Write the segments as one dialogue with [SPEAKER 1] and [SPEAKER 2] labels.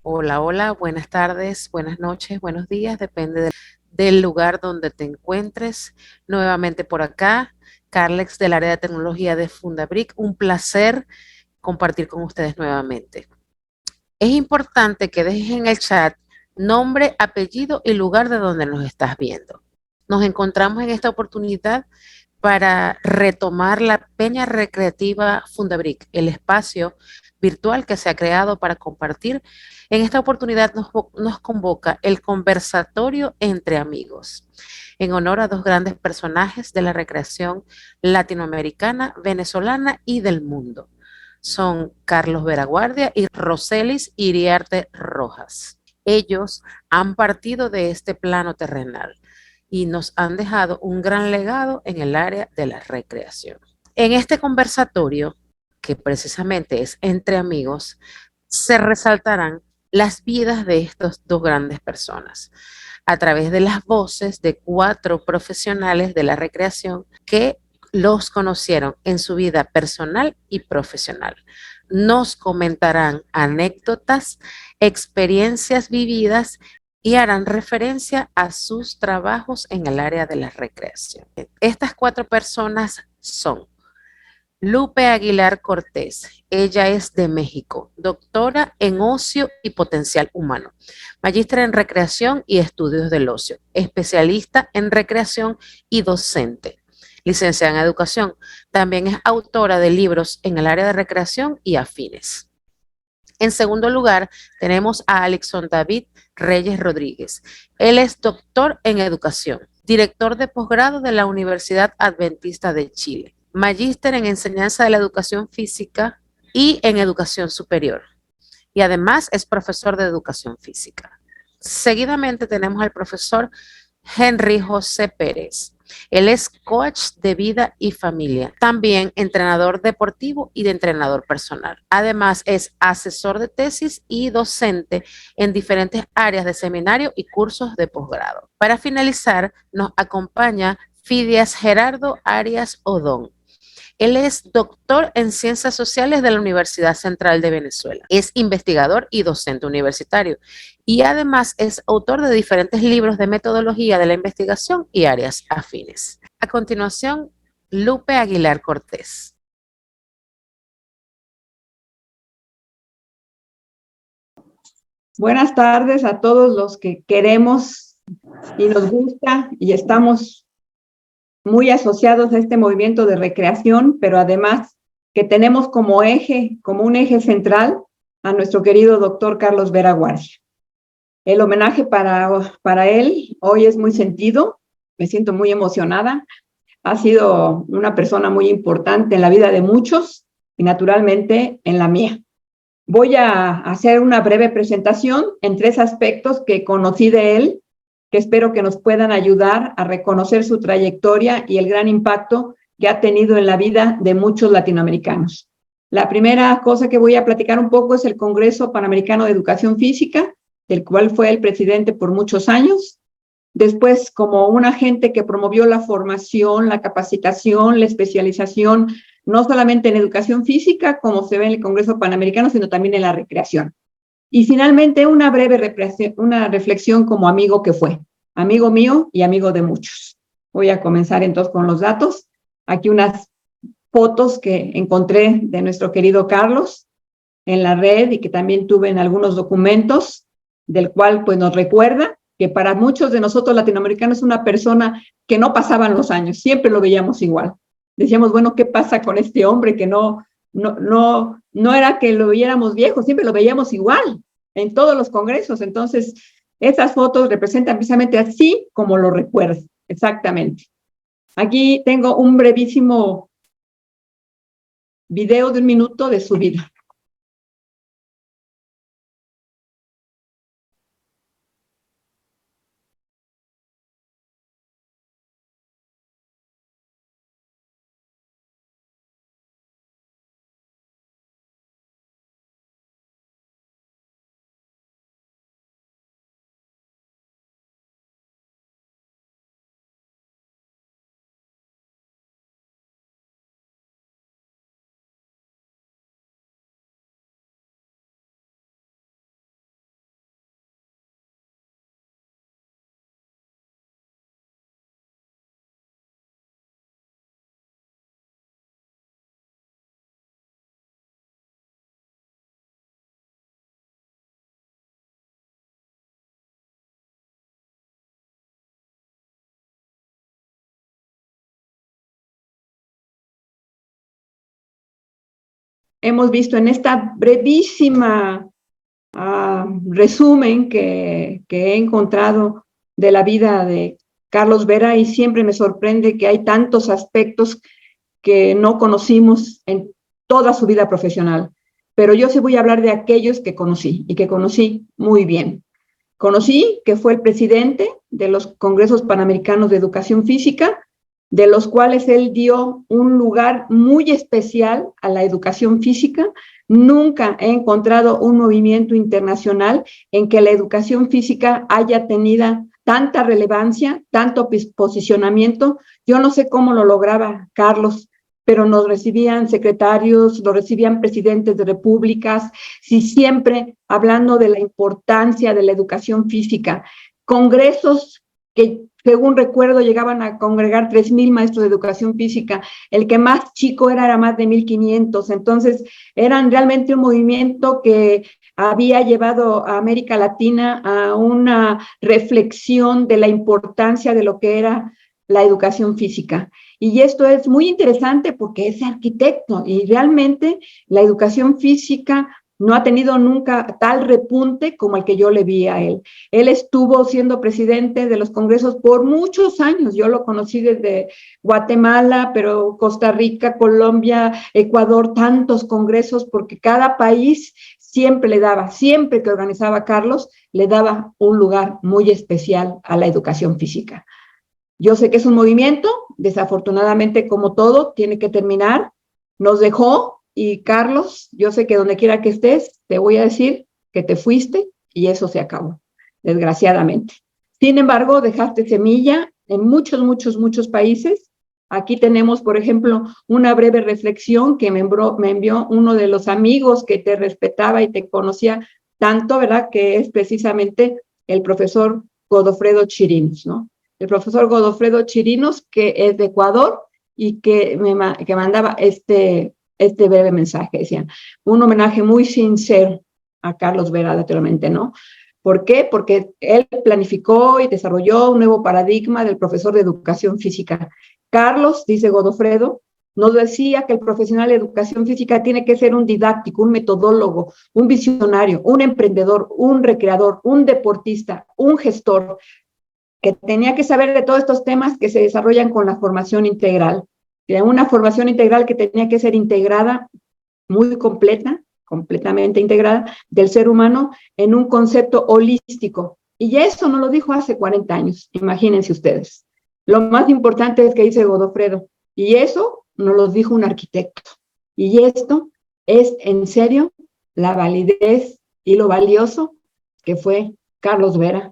[SPEAKER 1] Hola, hola, buenas tardes, buenas noches, buenos días, depende del lugar donde te encuentres. Nuevamente por acá, Carlex del área de tecnología de Fundabric, un placer compartir con ustedes nuevamente. Es importante que dejes en el chat nombre, apellido y lugar de donde nos estás viendo. Nos encontramos en esta oportunidad para retomar la Peña Recreativa Fundabric, el espacio virtual que se ha creado para compartir. En esta oportunidad nos convoca el conversatorio entre amigos, en honor a dos grandes personajes de la recreación latinoamericana, venezolana y del mundo. Son Carlos Veraguardia y Roselis Iriarte Rojas. Ellos han partido de este plano terrenal y nos han dejado un gran legado en el área de la recreación. En este conversatorio, que precisamente es entre amigos, se resaltarán las vidas de estas dos grandes personas a través de las voces de cuatro profesionales de la recreación que los conocieron en su vida personal y profesional. Nos comentarán anécdotas, experiencias vividas y harán referencia a sus trabajos en el área de la recreación. Estas cuatro personas son Lupe Aguilar Cortés. Ella es de México, doctora en ocio y potencial humano, magíster en recreación y estudios del ocio, especialista en recreación y docente, licenciada en educación. También es autora de libros en el área de recreación y afines. En segundo lugar, tenemos a Alexon David Reyes Rodríguez. Él es doctor en educación, director de posgrado de la Universidad Adventista de Chile, magíster en enseñanza de la educación física y en educación superior. Y además es profesor de educación física. Seguidamente tenemos al profesor Henry José Pérez. Él es coach de vida y familia, también entrenador deportivo y de entrenador personal. Además, es asesor de tesis y docente en diferentes áreas de seminario y cursos de posgrado. Para finalizar, nos acompaña Fidias Gerardo Arias Odón. Él es doctor en Ciencias Sociales de la Universidad Central de Venezuela. Es investigador y docente universitario y además es autor de diferentes libros de metodología de la investigación y áreas afines. A continuación, Lupe Aguilar Cortés.
[SPEAKER 2] Buenas tardes a todos los que queremos y nos gusta y estamos muy asociados a este movimiento de recreación, pero además que tenemos como eje, como un eje central a nuestro querido doctor Carlos Vera Guardia. El homenaje para él hoy es muy sentido, me siento muy emocionada. Ha sido una persona muy importante en la vida de muchos y naturalmente en la mía. Voy a hacer una breve presentación en tres aspectos que conocí de él, que espero que nos puedan ayudar a reconocer su trayectoria y el gran impacto que ha tenido en la vida de muchos latinoamericanos. La primera cosa que voy a platicar un poco es el Congreso Panamericano de Educación Física, del cual fue el presidente por muchos años. Después, como un agente que promovió la formación, la capacitación, la especialización, no solamente en educación física, como se ve en el Congreso Panamericano, sino también en la recreación. Y finalmente, una breve reflexión como amigo que fue, amigo mío y amigo de muchos. Voy a comenzar entonces con los datos. Aquí unas fotos que encontré de nuestro querido Carlos en la red y que también tuve en algunos documentos, del cual pues nos recuerda que para muchos de nosotros latinoamericanos es una persona que no pasaban los años, siempre lo veíamos igual. Decíamos, bueno, ¿qué pasa con este hombre que no era que lo viéramos viejo, siempre lo veíamos igual en todos los congresos? Entonces, esas fotos representan precisamente así como lo recuerdo, exactamente. Aquí tengo un brevísimo video de 1 minuto de su vida. hemos visto en esta brevísima resumen que he encontrado de la vida de Carlos Vera, y siempre me sorprende que hay tantos aspectos que no conocimos en toda su vida profesional. Pero yo sí voy a hablar de aquellos que conocí y que conocí muy bien. Conocí que fue el presidente de los Congresos Panamericanos de Educación Física, de los cuales él dio un lugar muy especial a la educación física. Nunca he encontrado un movimiento internacional en que la educación física haya tenido tanta relevancia, tanto posicionamiento. Yo no sé cómo lo lograba Carlos, pero nos recibían secretarios, lo recibían presidentes de repúblicas, y siempre hablando de la importancia de la educación física. Congresos que, según recuerdo, llegaban a congregar 3,000 maestros de educación física. El que más chico era más de 1,500. Entonces, eran realmente un movimiento que había llevado a América Latina a una reflexión de la importancia de lo que era la educación física. Y esto es muy interesante porque es arquitecto y realmente la educación física no ha tenido nunca tal repunte como el que yo le vi a él. Él estuvo siendo presidente de los congresos por muchos años. Yo lo conocí desde Guatemala, pero Costa Rica, Colombia, Ecuador, tantos congresos, porque cada país siempre le daba, siempre que organizaba Carlos, le daba un lugar muy especial a la educación física. Yo sé que es un movimiento, desafortunadamente, como todo, tiene que terminar. Nos dejó, y Carlos, yo sé que donde quiera que estés, te voy a decir que te fuiste y eso se acabó, desgraciadamente. Sin embargo, dejaste semilla en muchos, muchos, muchos países. Aquí tenemos, por ejemplo, una breve reflexión que me envió uno de los amigos que te respetaba y te conocía tanto, ¿verdad? Que es precisamente el profesor Godofredo Chirinos, ¿no? El profesor Godofredo Chirinos, que es de Ecuador y que que mandaba este breve mensaje. Decían, un homenaje muy sincero a Carlos Vera, naturalmente, ¿no? ¿Por qué? Porque él planificó y desarrolló un nuevo paradigma del profesor de educación física. Carlos, dice Godofredo, nos decía que el profesional de educación física tiene que ser un didáctico, un metodólogo, un visionario, un emprendedor, un recreador, un deportista, un gestor, que tenía que saber de todos estos temas que se desarrollan con la formación integral. De una formación integral que tenía que ser integrada, muy completa, completamente integrada, del ser humano en un concepto holístico. Y eso no lo dijo hace 40 años, imagínense ustedes. Lo más importante es que dice Godofredo, y eso nos lo dijo un arquitecto. Y esto es, en serio, la validez y lo valioso que fue Carlos Vera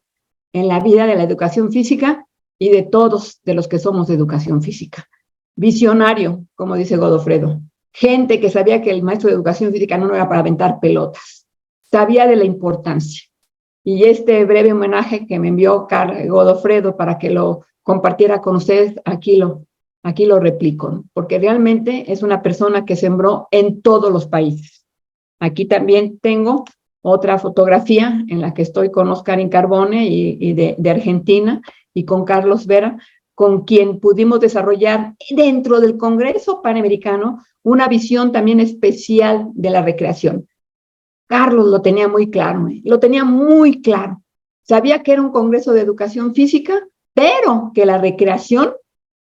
[SPEAKER 2] en la vida de la educación física y de todos de los que somos de educación física. Visionario, como dice Godofredo. Gente que sabía que el maestro de educación física no era para aventar pelotas. Sabía de la importancia. Y este breve homenaje que me envió Godofredo para que lo compartiera con ustedes, aquí lo replico, ¿no? Porque realmente es una persona que sembró en todos los países. Aquí también tengo otra fotografía en la que estoy con Oscar Incarbone y de Argentina, y con Carlos Vera, con quien pudimos desarrollar dentro del Congreso Panamericano una visión también especial de la recreación. Carlos lo tenía muy claro, lo tenía muy claro. Sabía que era un congreso de educación física, pero que la recreación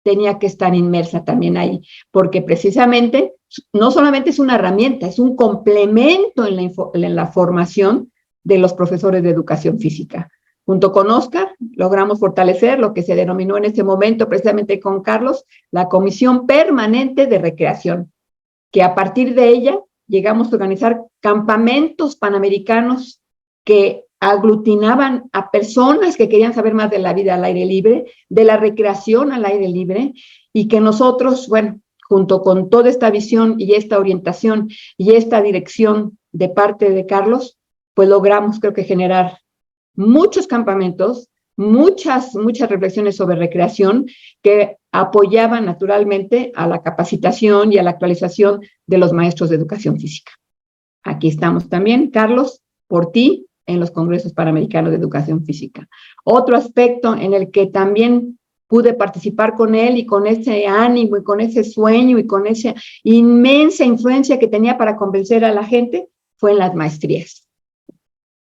[SPEAKER 2] tenía que estar inmersa también ahí, porque precisamente no solamente es una herramienta, es un complemento en la formación de los profesores de educación física. Junto con Oscar, logramos fortalecer lo que se denominó en ese momento, precisamente con Carlos, la Comisión Permanente de Recreación, que a partir de ella llegamos a organizar campamentos panamericanos que aglutinaban a personas que querían saber más de la vida al aire libre, de la recreación al aire libre, y que nosotros, bueno, junto con toda esta visión y esta orientación y esta dirección de parte de Carlos, pues logramos, creo que, generar muchos campamentos, muchas reflexiones sobre recreación que apoyaban naturalmente a la capacitación y a la actualización de los maestros de educación física. Aquí estamos también, Carlos, por ti, en los Congresos Panamericanos de Educación Física. Otro aspecto en el que también pude participar con él y con ese ánimo y con ese sueño y con esa inmensa influencia que tenía para convencer a la gente, fue en las maestrías.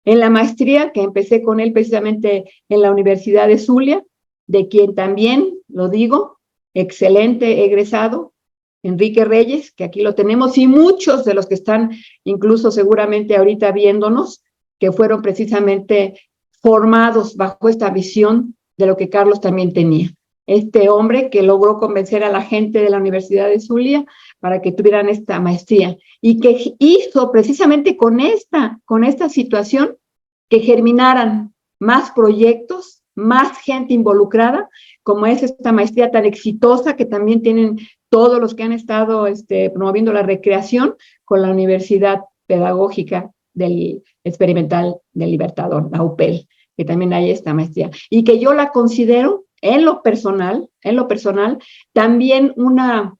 [SPEAKER 2] En la maestría que empecé con él precisamente en la Universidad de Zulia, de quien también, lo digo, excelente egresado, Enrique Reyes, que aquí lo tenemos, y muchos de los que están incluso seguramente ahorita viéndonos, que fueron precisamente formados bajo esta visión de lo que Carlos también tenía. Este hombre que logró convencer a la gente de la Universidad de Zulia para que tuvieran esta maestría y que hizo precisamente con esta situación que germinaran más proyectos, más gente involucrada, como es esta maestría tan exitosa que también tienen todos los que han estado promoviendo la recreación con la Universidad Pedagógica del Experimental del Libertador, la UPEL, que también hay esta maestría, y que yo la considero en lo personal, también una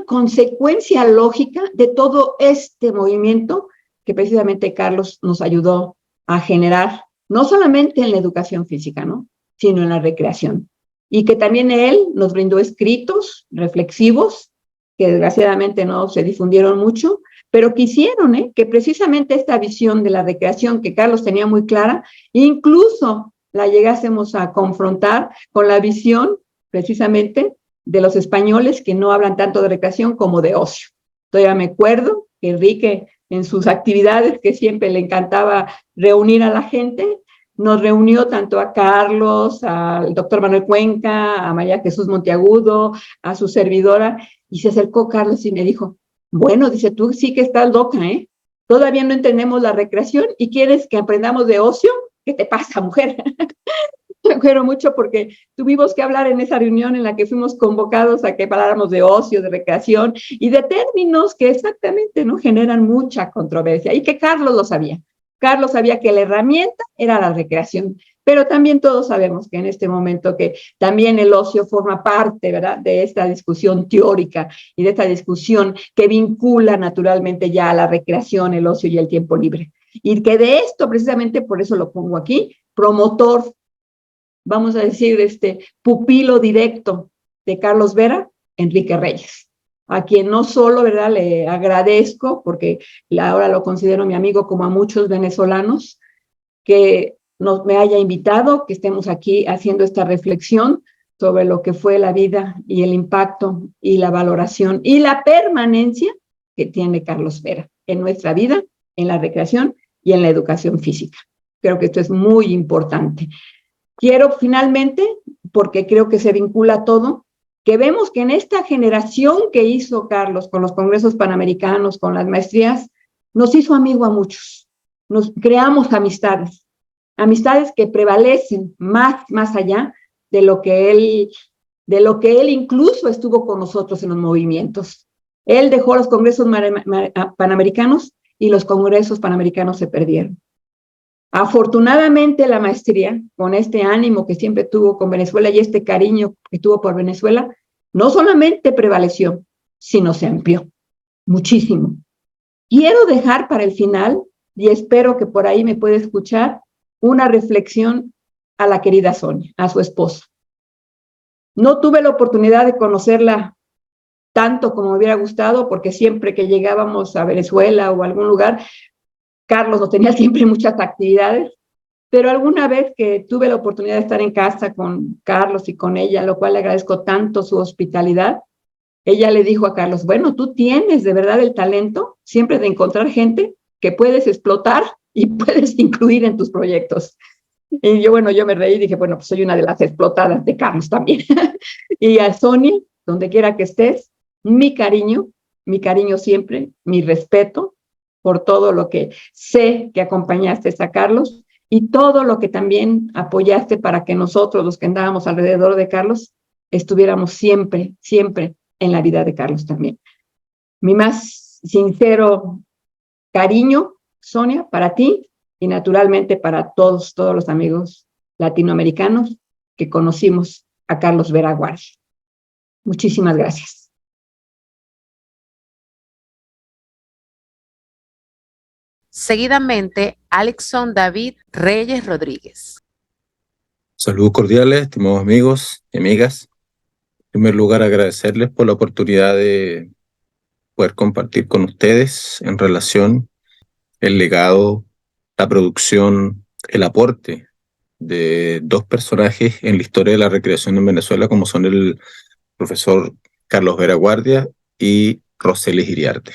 [SPEAKER 2] consecuencia lógica de todo este movimiento que precisamente Carlos nos ayudó a generar, no solamente en la educación física, ¿no?, sino en la recreación. Y que también él nos brindó escritos reflexivos, que desgraciadamente no se difundieron mucho, pero quisieron que precisamente esta visión de la recreación que Carlos tenía muy clara, incluso la llegásemos a confrontar con la visión precisamente de los españoles que no hablan tanto de recreación como de ocio. Todavía me acuerdo que Enrique, en sus actividades, que siempre le encantaba reunir a la gente, nos reunió tanto a Carlos, al doctor Manuel Cuenca, a María Jesús Monteagudo, a su servidora, y se acercó Carlos y me dijo, bueno, dice, tú sí que estás loca, ¿eh? Todavía no entendemos la recreación y quieres que aprendamos de ocio. ¿Qué te pasa, mujer? Me acuerdo mucho porque tuvimos que hablar en esa reunión en la que fuimos convocados a que habláramos de ocio, de recreación y de términos que exactamente no generan mucha controversia y que Carlos lo sabía. Carlos sabía que la herramienta era la recreación, pero también todos sabemos que en este momento que también el ocio forma parte, ¿verdad?, de esta discusión teórica y de esta discusión que vincula naturalmente ya a la recreación, el ocio y el tiempo libre. Y que de esto, precisamente por eso lo pongo aquí, promotor, vamos a decir, pupilo directo de Carlos Vera, Enrique Reyes, a quien no solo, ¿verdad?, le agradezco, porque ahora lo considero mi amigo como a muchos venezolanos, que me haya invitado, que estemos aquí haciendo esta reflexión sobre lo que fue la vida y el impacto y la valoración y la permanencia que tiene Carlos Vera en nuestra vida, en la recreación y en la educación física. Creo que esto es muy importante. Quiero finalmente, porque creo que se vincula todo, que vemos que en esta generación que hizo Carlos con los congresos panamericanos, con las maestrías, nos hizo amigo a muchos. Nos creamos amistades, amistades que prevalecen más allá de lo que él incluso estuvo con nosotros en los movimientos. Él dejó los congresos panamericanos y los congresos panamericanos se perdieron. Afortunadamente la maestría, con este ánimo que siempre tuvo con Venezuela y este cariño que tuvo por Venezuela, no solamente prevaleció, sino se amplió muchísimo. Quiero dejar para el final, y espero que por ahí me pueda escuchar, una reflexión a la querida Sonia, a su esposa. No tuve la oportunidad de conocerla tanto como me hubiera gustado, porque siempre que llegábamos a Venezuela o a algún lugar, Carlos no tenía siempre muchas actividades, pero alguna vez que tuve la oportunidad de estar en casa con Carlos y con ella, lo cual le agradezco tanto su hospitalidad, ella le dijo a Carlos, bueno, tú tienes de verdad el talento siempre de encontrar gente que puedes explotar y puedes incluir en tus proyectos. Y yo me reí y dije, bueno, pues soy una de las explotadas de Carlos también. Y a Sonia, donde quiera que estés, mi cariño siempre, mi respeto por todo lo que sé que acompañaste a Carlos y todo lo que también apoyaste para que nosotros, los que andábamos alrededor de Carlos, estuviéramos siempre en la vida de Carlos también. Mi más sincero cariño, Sonia, para ti y naturalmente para todos los amigos latinoamericanos que conocimos a Carlos Vera Guardia. Muchísimas gracias.
[SPEAKER 1] Seguidamente, Alexson David Reyes Rodríguez.
[SPEAKER 3] Saludos cordiales, estimados amigos y amigas. En primer lugar, agradecerles por la oportunidad de poder compartir con ustedes en relación el legado, la producción, el aporte de dos personajes en la historia de la recreación en Venezuela, como son el profesor Carlos Vera Guardia y Roselis Iriarte.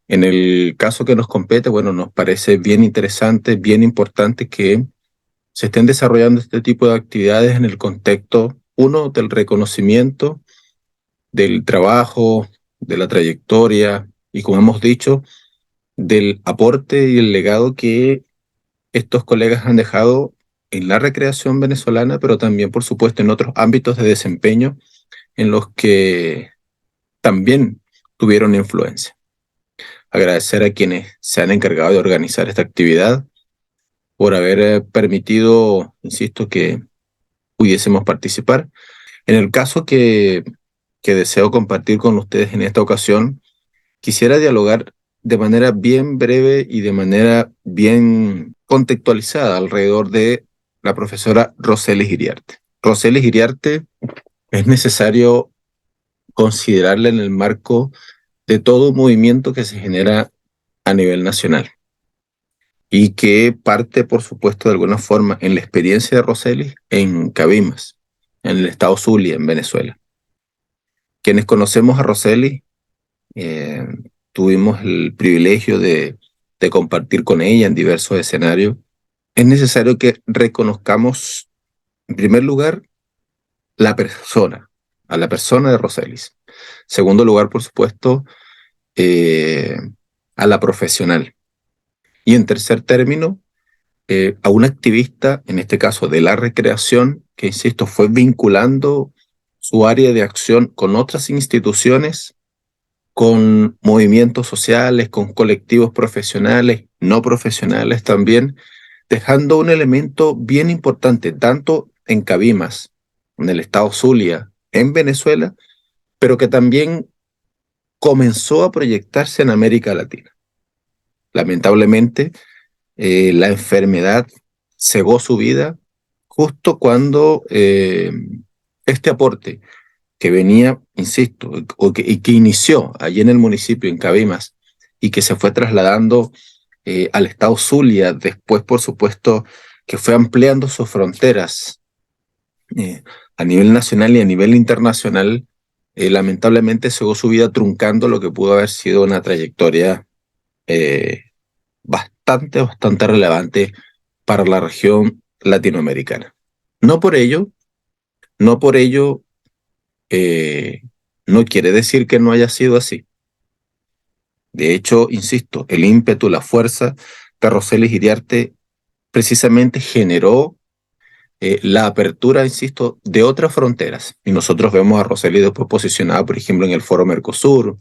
[SPEAKER 3] En el caso que nos compete, bueno, nos parece bien interesante, bien importante que se estén desarrollando este tipo de actividades en el contexto, uno, del reconocimiento, del trabajo, de la trayectoria y, como hemos dicho, del aporte y el legado que estos colegas han dejado en la recreación venezolana, pero también, por supuesto, en otros ámbitos de desempeño en los que también tuvieron influencia. Agradecer a quienes se han encargado de organizar esta actividad por haber permitido, insisto, que pudiésemos participar. En el caso que deseo compartir con ustedes en esta ocasión, quisiera dialogar de manera bien breve y de manera bien contextualizada alrededor de la profesora Roselis Iriarte. Roselis Iriarte es necesario considerarla en el marco de todo un movimiento que se genera a nivel nacional y que parte, por supuesto, de alguna forma en la experiencia de Roselis en Cabimas, en el estado Zulia, en Venezuela. Quienes conocemos a Roselis, eh, tuvimos el privilegio de compartir con ella en diversos escenarios. Es necesario que reconozcamos, en primer lugar, la persona, a la persona de Roselis. Segundo lugar, por supuesto, a la profesional. Y en tercer término, a un activista, en este caso de la recreación, que, insisto, fue vinculando su área de acción con otras instituciones, con movimientos sociales, con colectivos profesionales, no profesionales también, dejando un elemento bien importante, tanto en Cabimas, en el estado Zulia, en Venezuela, pero que también comenzó a proyectarse en América Latina. Lamentablemente, la enfermedad cegó su vida justo cuando este aporte que venía, insisto, y que inició allí en el municipio, en Cabimas, y que se fue trasladando al estado Zulia, después, por supuesto, que fue ampliando sus fronteras a nivel nacional y a nivel internacional, lamentablemente cegó su vida truncando lo que pudo haber sido una trayectoria eh, bastante relevante para la región latinoamericana. No por ello, no por ello, eh, no quiere decir que no haya sido así. De hecho, insisto, el ímpetu, la fuerza de Roselis Iriarte precisamente generó la apertura, insisto, de otras fronteras. Y nosotros vemos a Roselis después posicionada, por ejemplo, en el Foro Mercosur,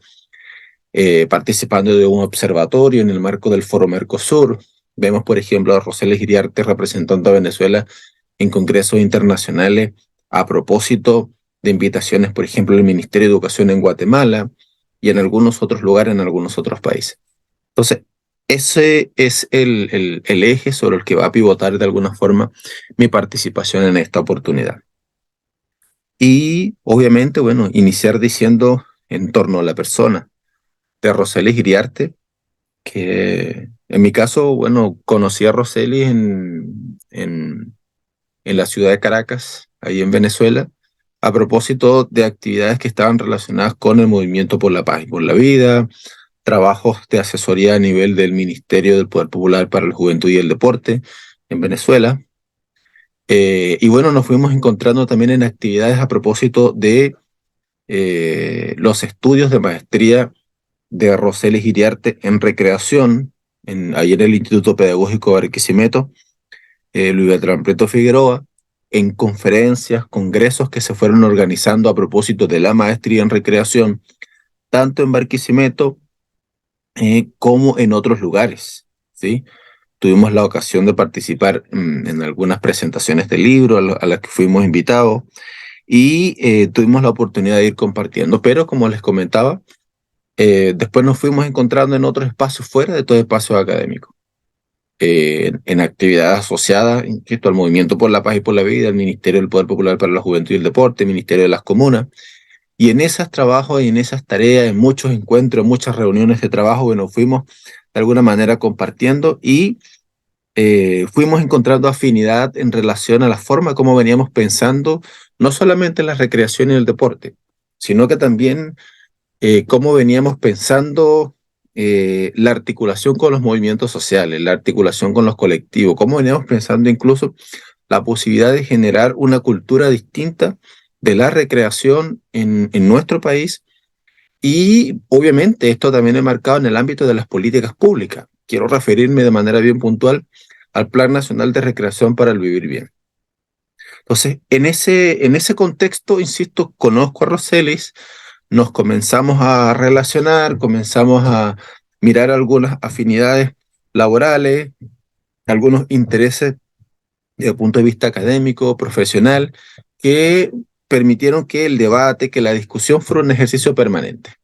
[SPEAKER 3] participando de un observatorio en el marco del Foro Mercosur. Vemos, por ejemplo, a Roselis Iriarte representando a Venezuela en congresos internacionales a propósito de invitaciones, por ejemplo, del Ministerio de Educación en Guatemala y en algunos otros lugares, en algunos otros países. Entonces, ese es el eje sobre el que va a pivotar de alguna forma mi participación en esta oportunidad. Y obviamente, bueno, iniciar diciendo en torno a la persona de Roselis Iriarte, que en mi caso, bueno, conocí a Roselis en la ciudad de Caracas, ahí en Venezuela, a propósito de actividades que estaban relacionadas con el movimiento por la paz y por la vida, trabajos de asesoría a nivel del Ministerio del Poder Popular para la Juventud y el Deporte en Venezuela. Y bueno, nos fuimos encontrando también en actividades a propósito de los estudios de maestría de Roselis Iriarte en recreación, ahí en el Instituto Pedagógico de Barquisimeto, Luis Beltrán Prieto Figueroa, en conferencias, congresos que se fueron organizando a propósito de la maestría en recreación, tanto en Barquisimeto como en otros lugares, ¿sí? Tuvimos la ocasión de participar en algunas presentaciones de libros a las que fuimos invitados y tuvimos la oportunidad de ir compartiendo, pero como les comentaba, después nos fuimos encontrando en otros espacios fuera de todo espacio académico. en actividades asociadas, insisto, al Movimiento por la Paz y por la Vida, el Ministerio del Poder Popular para la Juventud y el Deporte, el Ministerio de las Comunas. Y en esos trabajos y en esas tareas, en muchos encuentros, en muchas reuniones de trabajo, bueno, fuimos de alguna manera compartiendo y fuimos encontrando afinidad en relación a la forma como veníamos pensando, no solamente en la recreación y el deporte, sino que también cómo veníamos pensando la articulación con los movimientos sociales, la articulación con los colectivos, cómo veníamos pensando incluso la posibilidad de generar una cultura distinta de la recreación en nuestro país. Y obviamente esto también es marcado en el ámbito de las políticas públicas. Quiero referirme de manera bien puntual al Plan Nacional de Recreación para el Vivir Bien. Entonces, en ese contexto, insisto, conozco a Rosselis, nos comenzamos a relacionar, comenzamos a mirar algunas afinidades laborales, algunos intereses desde el punto de vista académico, profesional, que permitieron que el debate, que la discusión fuera un ejercicio permanente.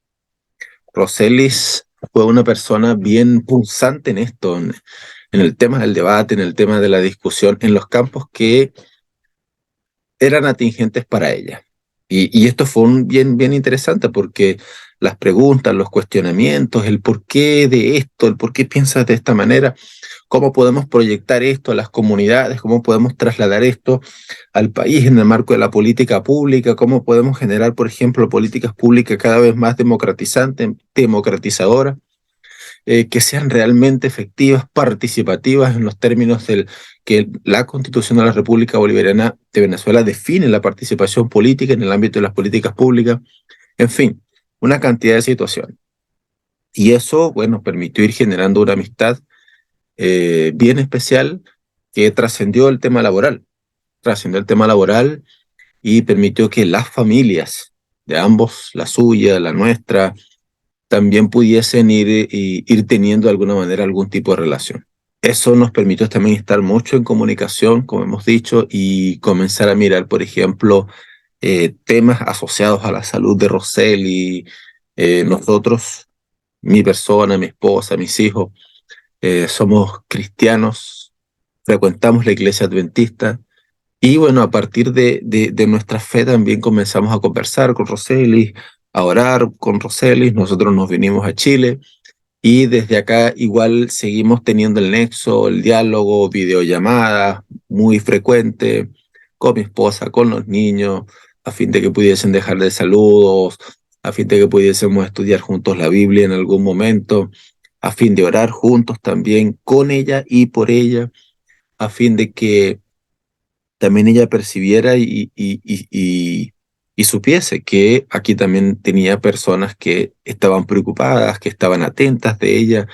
[SPEAKER 3] Rosselis fue una persona bien punzante en esto, en el tema del debate, en el tema de la discusión, en los campos que eran atingentes para ella. Y esto fue bien interesante porque las preguntas, los cuestionamientos, el por qué de esto, el por qué piensas de esta manera, cómo podemos proyectar esto a las comunidades, cómo podemos trasladar esto al país en el marco de la política pública, cómo podemos generar, por ejemplo, políticas públicas cada vez más democratizantes, democratizadoras, que sean realmente efectivas, participativas en los términos del que la Constitución de la República Bolivariana de Venezuela define la participación política en el ámbito de las políticas públicas, en fin, una cantidad de situaciones. Y eso, bueno, permitió ir generando una amistad bien especial que trascendió el tema laboral y permitió que las familias de ambos, la suya, la nuestra, también pudiesen ir teniendo de alguna manera algún tipo de relación. Eso nos permitió también estar mucho en comunicación, como hemos dicho, y comenzar a mirar, por ejemplo, temas asociados a la salud de Rosselis. Nosotros, mi persona, mi esposa, mis hijos, somos cristianos, frecuentamos la iglesia adventista, y bueno, a partir de nuestra fe también comenzamos a conversar con Rosselis, a orar con Rosselis. Nosotros nos vinimos a Chile y desde acá igual seguimos teniendo el nexo, el diálogo, videollamadas muy frecuente con mi esposa, con los niños, a fin de que pudiesen dejarle saludos, a fin de que pudiésemos estudiar juntos la Biblia en algún momento, a fin de orar juntos también con ella y por ella, a fin de que también ella percibiera y supiese que aquí también tenía personas que estaban preocupadas, que estaban atentas de ella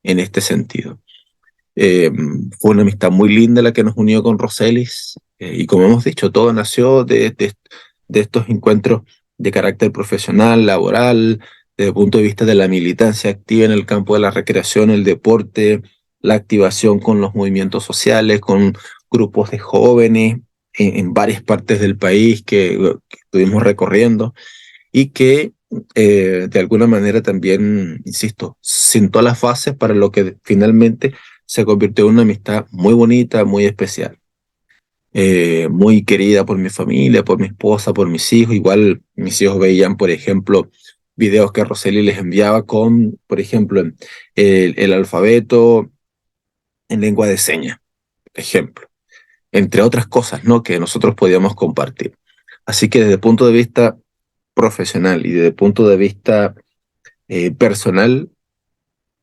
[SPEAKER 3] en este sentido. Fue una amistad muy linda la que nos unió con Rosselis, y como hemos dicho, todo nació de estos encuentros de carácter profesional, laboral, desde el punto de vista de la militancia activa en el campo de la recreación, el deporte, la activación con los movimientos sociales, con grupos de jóvenes en varias partes del país que estuvimos recorriendo y que de alguna manera también, insisto, sentó las bases para lo que finalmente se convirtió en una amistad muy bonita, muy especial. Muy querida por mi familia, por mi esposa, por mis hijos. Igual mis hijos veían, por ejemplo, videos que Roseli les enviaba con, por ejemplo, el alfabeto en lengua de señas, por ejemplo, entre otras cosas, ¿no?, que nosotros podíamos compartir. Así que desde el punto de vista profesional y desde el punto de vista personal,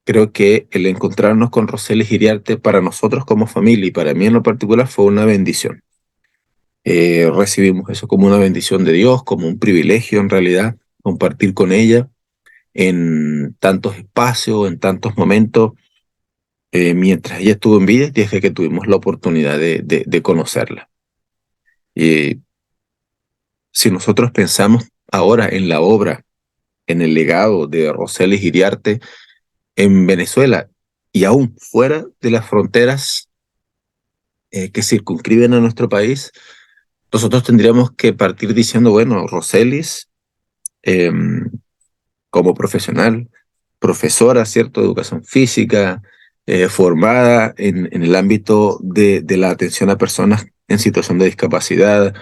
[SPEAKER 3] creo que el encontrarnos con Rosselis Iriarte para nosotros como familia y para mí en lo particular fue una bendición. Recibimos eso como una bendición de Dios, como un privilegio en realidad, compartir con ella en tantos espacios, en tantos momentos, mientras ella estuvo en vida y desde que tuvimos la oportunidad de conocerla. Si nosotros pensamos ahora en la obra, en el legado de Rosselis Iriarte en Venezuela y aún fuera de las fronteras que circunscriben a nuestro país, nosotros tendríamos que partir diciendo, bueno, Rosselis, como profesional, profesora, ¿cierto?, de educación física, formada en el ámbito de la atención a personas en situación de discapacidad,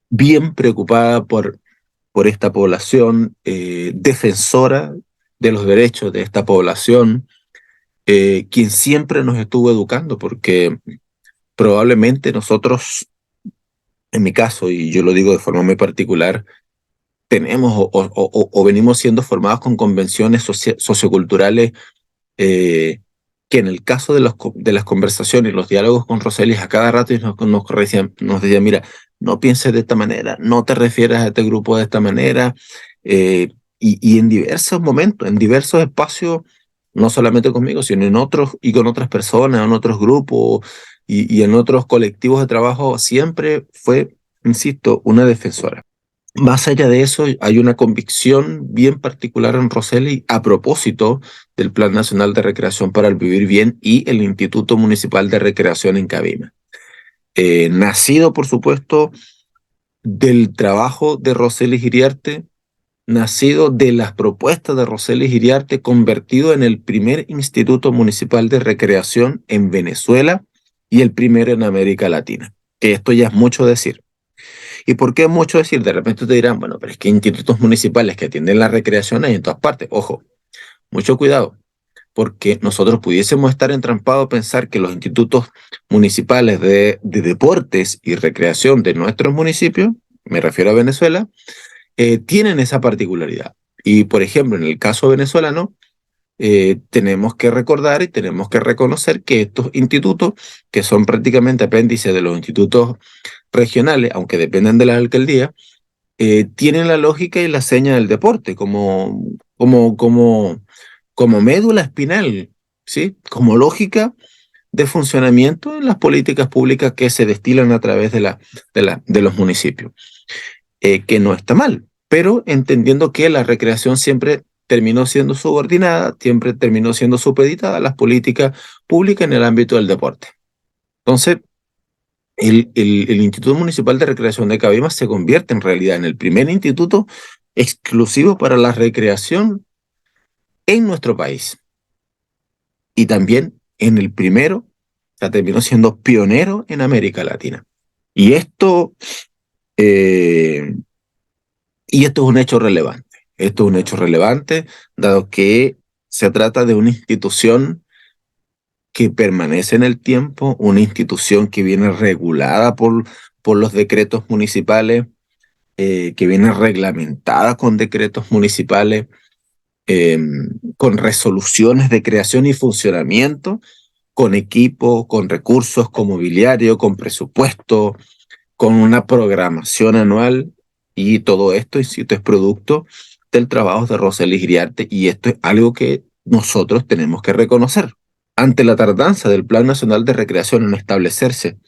[SPEAKER 3] bien preocupada por esta población, defensora de los derechos de esta población, quien siempre nos estuvo educando, porque probablemente nosotros, en mi caso, y yo lo digo de forma muy particular, tenemos o venimos siendo formados con convenciones socioculturales, que en el caso de las conversaciones, los diálogos con Roseli, a cada rato nos decían, mira, no pienses de esta manera, no te refieras a este grupo de esta manera, y en diversos momentos, en diversos espacios, no solamente conmigo, sino en otros y con otras personas, en otros grupos y en otros colectivos de trabajo, siempre fue, insisto, una defensora. Más allá de eso, hay una convicción bien particular en Roseli a propósito del Plan Nacional de Recreación para el Vivir Bien y el Instituto Municipal de Recreación en Cabima. Nacido, por supuesto, del trabajo de Roseli Giriarte, nacido de las propuestas de Roseli Giriarte, convertido en el primer Instituto Municipal de Recreación en Venezuela y el primero en América Latina. Que esto ya es mucho decir. ¿Y por qué es mucho decir? De repente te dirán, bueno, pero es que hay institutos municipales que atienden la recreación hay en todas partes. Ojo, mucho cuidado, porque nosotros pudiésemos estar entrampados a pensar que los institutos municipales de deportes y recreación de nuestros municipios, me refiero a Venezuela, tienen esa particularidad. Y, por ejemplo, en el caso venezolano, tenemos que recordar y tenemos que reconocer que estos institutos, que son prácticamente apéndices de los institutos regionales, aunque dependen de la alcaldía, tienen la lógica y la seña del deporte como médula espinal, ¿sí? Como lógica de funcionamiento en las políticas públicas que se destilan a través de los municipios, que no está mal, pero entendiendo que la recreación siempre terminó siendo subordinada, siempre terminó siendo supeditada a las políticas públicas en el ámbito del deporte. Entonces, el Instituto Municipal de Recreación de Cabima se convierte en realidad en el primer instituto exclusivo para la recreación en nuestro país. Y también en el primero, o sea, terminó siendo pionero en América Latina. Y eh, esto es un hecho relevante. Esto es un hecho relevante, dado que se trata de una institución que permanece en el tiempo, una institución que viene regulada por los decretos municipales, que viene reglamentada con decretos municipales, eh, con resoluciones de creación y funcionamiento, con equipo, con recursos, con mobiliario, con presupuesto, con una programación anual, y todo esto, insisto, es producto del trabajo de Roseli Giriarte, y esto es algo que nosotros tenemos que reconocer. Ante la tardanza del Plan Nacional de Recreación en establecerse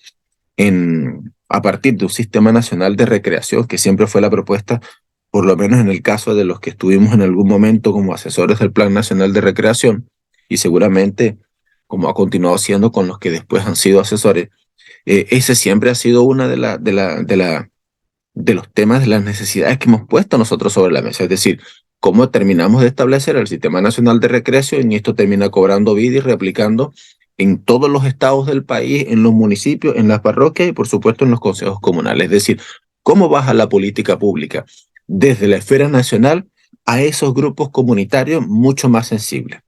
[SPEAKER 3] a partir de un sistema nacional de recreación, que siempre fue la propuesta, por lo menos en el caso de los que estuvimos en algún momento como asesores del Plan Nacional de Recreación, y seguramente como ha continuado siendo con los que después han sido asesores, ese siempre ha sido una de los temas, de las necesidades que hemos puesto nosotros sobre la mesa. Es decir, cómo terminamos de establecer el Sistema Nacional de Recreación y esto termina cobrando vida y replicando en todos los estados del país, en los municipios, en las parroquias y por supuesto en los consejos comunales. Es decir, cómo baja la política pública desde la esfera nacional a esos grupos comunitarios mucho más sensibles.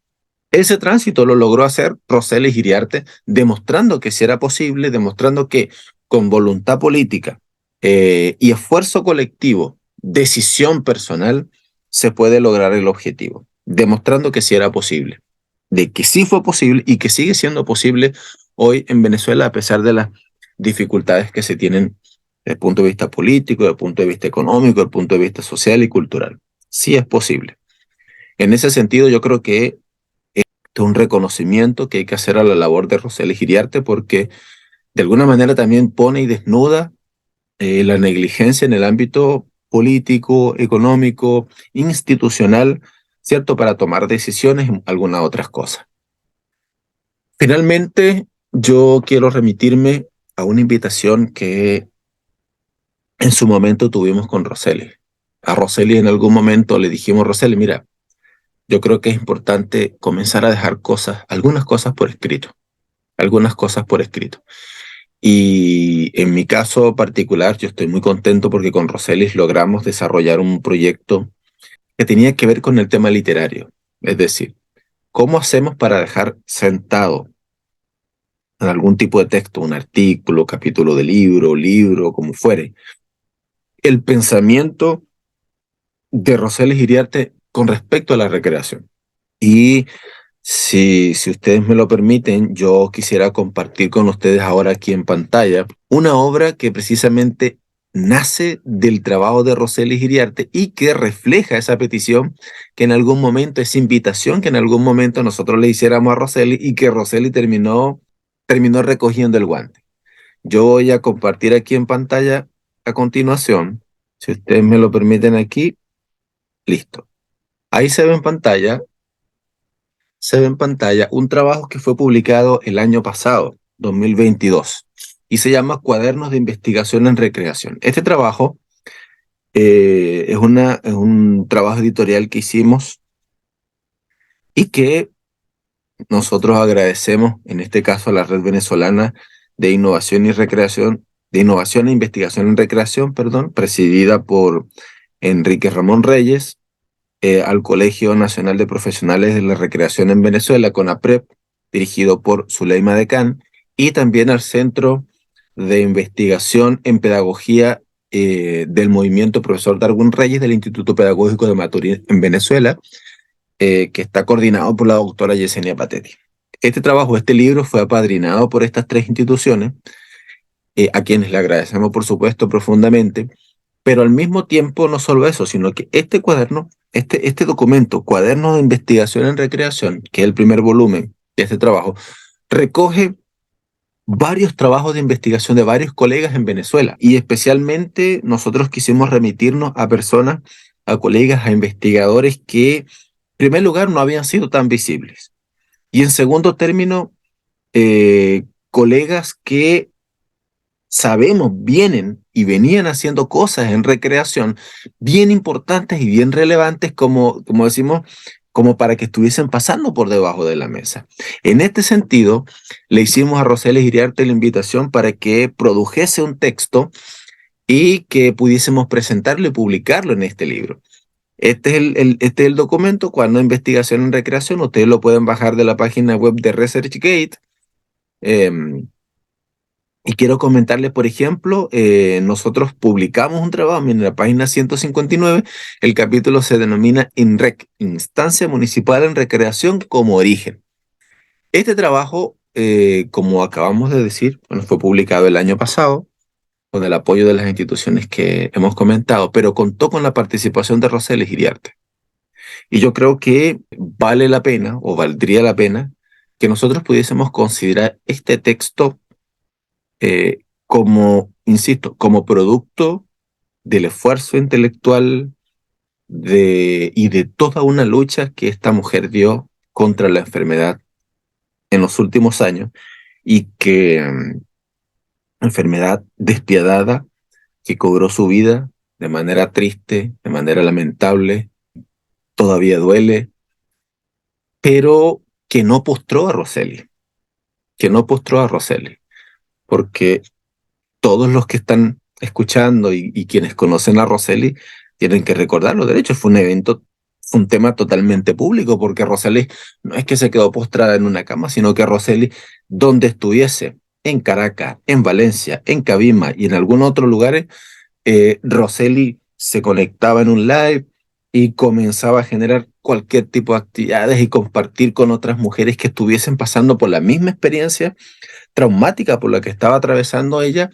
[SPEAKER 3] Ese tránsito lo logró hacer Roseli Giriarte, demostrando que sí era posible, demostrando que con voluntad política y esfuerzo colectivo, decisión personal, se puede lograr el objetivo, demostrando que sí era posible, de que sí fue posible y que sigue siendo posible hoy en Venezuela a pesar de las dificultades que se tienen desde el punto de vista político, desde el punto de vista económico, desde el punto de vista social y cultural. Sí es posible. En ese sentido, yo creo que un reconocimiento que hay que hacer a la labor de Roseli Giriarte, porque de alguna manera también pone y desnuda la negligencia en el ámbito político, económico, institucional, ¿cierto? Para tomar decisiones en algunas otras cosas. Finalmente, yo quiero remitirme a una invitación que en su momento tuvimos con Roseli. A Roseli en algún momento le dijimos, Roseli, mira, yo creo que es importante comenzar a dejar algunas cosas por escrito, algunas cosas por escrito. Y en mi caso particular, yo estoy muy contento porque con Roselis logramos desarrollar un proyecto que tenía que ver con el tema literario. Es decir, ¿cómo hacemos para dejar sentado en algún tipo de texto, un artículo, capítulo de libro, como fuere, el pensamiento de Roselis Iriarte con respecto a la recreación? Y si ustedes me lo permiten, yo quisiera compartir con ustedes ahora aquí en pantalla una obra que precisamente nace del trabajo de Roselis Iriarte y que refleja esa petición que en algún momento, esa invitación que en algún momento nosotros le hiciéramos a Roselis y que Roselis terminó recogiendo el guante. Yo voy a compartir aquí en pantalla a continuación, si ustedes me lo permiten aquí, listo. Ahí se ve en pantalla un trabajo que fue publicado el año pasado, 2022, y se llama Cuadernos de Investigación en Recreación. Este trabajo es un trabajo editorial que hicimos y que nosotros agradecemos, en este caso, a la Red Venezolana de Innovación y Recreación, de Innovación e Investigación en Recreación, perdón, presidida por Enrique Ramón Reyes, al Colegio Nacional de Profesionales de la Recreación en Venezuela, CONAPREP, dirigido por Zuleima Decán, y también al Centro de Investigación en Pedagogía del Movimiento Profesor Darwin Reyes del Instituto Pedagógico de Maturín en Venezuela, que está coordinado por la doctora Yesenia Patetti. Este libro fue apadrinado por estas tres instituciones, a quienes le agradecemos, por supuesto, profundamente, pero al mismo tiempo no solo eso, sino que este documento, Cuaderno de Investigación en Recreación, que es el primer volumen de este trabajo, recoge varios trabajos de investigación de varios colegas en Venezuela, y especialmente nosotros quisimos remitirnos a personas, a colegas, a investigadores que, en primer lugar, no habían sido tan visibles, y en segundo término, colegas que sabemos vienen y venían haciendo cosas en recreación bien importantes y bien relevantes, como decimos, como para que estuviesen pasando por debajo de la mesa. En este sentido, le hicimos a Roselis Iriarte la invitación para que produjese un texto y que pudiésemos presentarlo y publicarlo en este libro. Este es el documento, Cuaderno de Investigación en Recreación. Ustedes lo pueden bajar de la página web de ResearchGate. Y quiero comentarles, por ejemplo, nosotros publicamos un trabajo en la página 159, el capítulo se denomina INREC, Instancia Municipal en Recreación como Origen. Este trabajo, como acabamos de decir, bueno, fue publicado el año pasado, con el apoyo de las instituciones que hemos comentado, pero contó con la participación de Roselis Iriarte. Y yo creo que vale la pena, o valdría la pena, que nosotros pudiésemos considerar este texto como, insisto, como producto del esfuerzo intelectual y de toda una lucha que esta mujer dio contra la enfermedad en los últimos años, y que enfermedad despiadada que cobró su vida de manera triste, de manera lamentable, todavía duele, pero que no postró a Roselis, porque todos los que están escuchando y quienes conocen a Roselis tienen que recordarlo. De hecho, fue un tema totalmente público, porque Roselis no es que se quedó postrada en una cama, sino que Roselis, donde estuviese, en Caracas, en Valencia, en Cabima y en algunos otros lugares, Roselis se conectaba en un live y comenzaba a generar cualquier tipo de actividades y compartir con otras mujeres que estuviesen pasando por la misma experiencia traumática por la que estaba atravesando ella,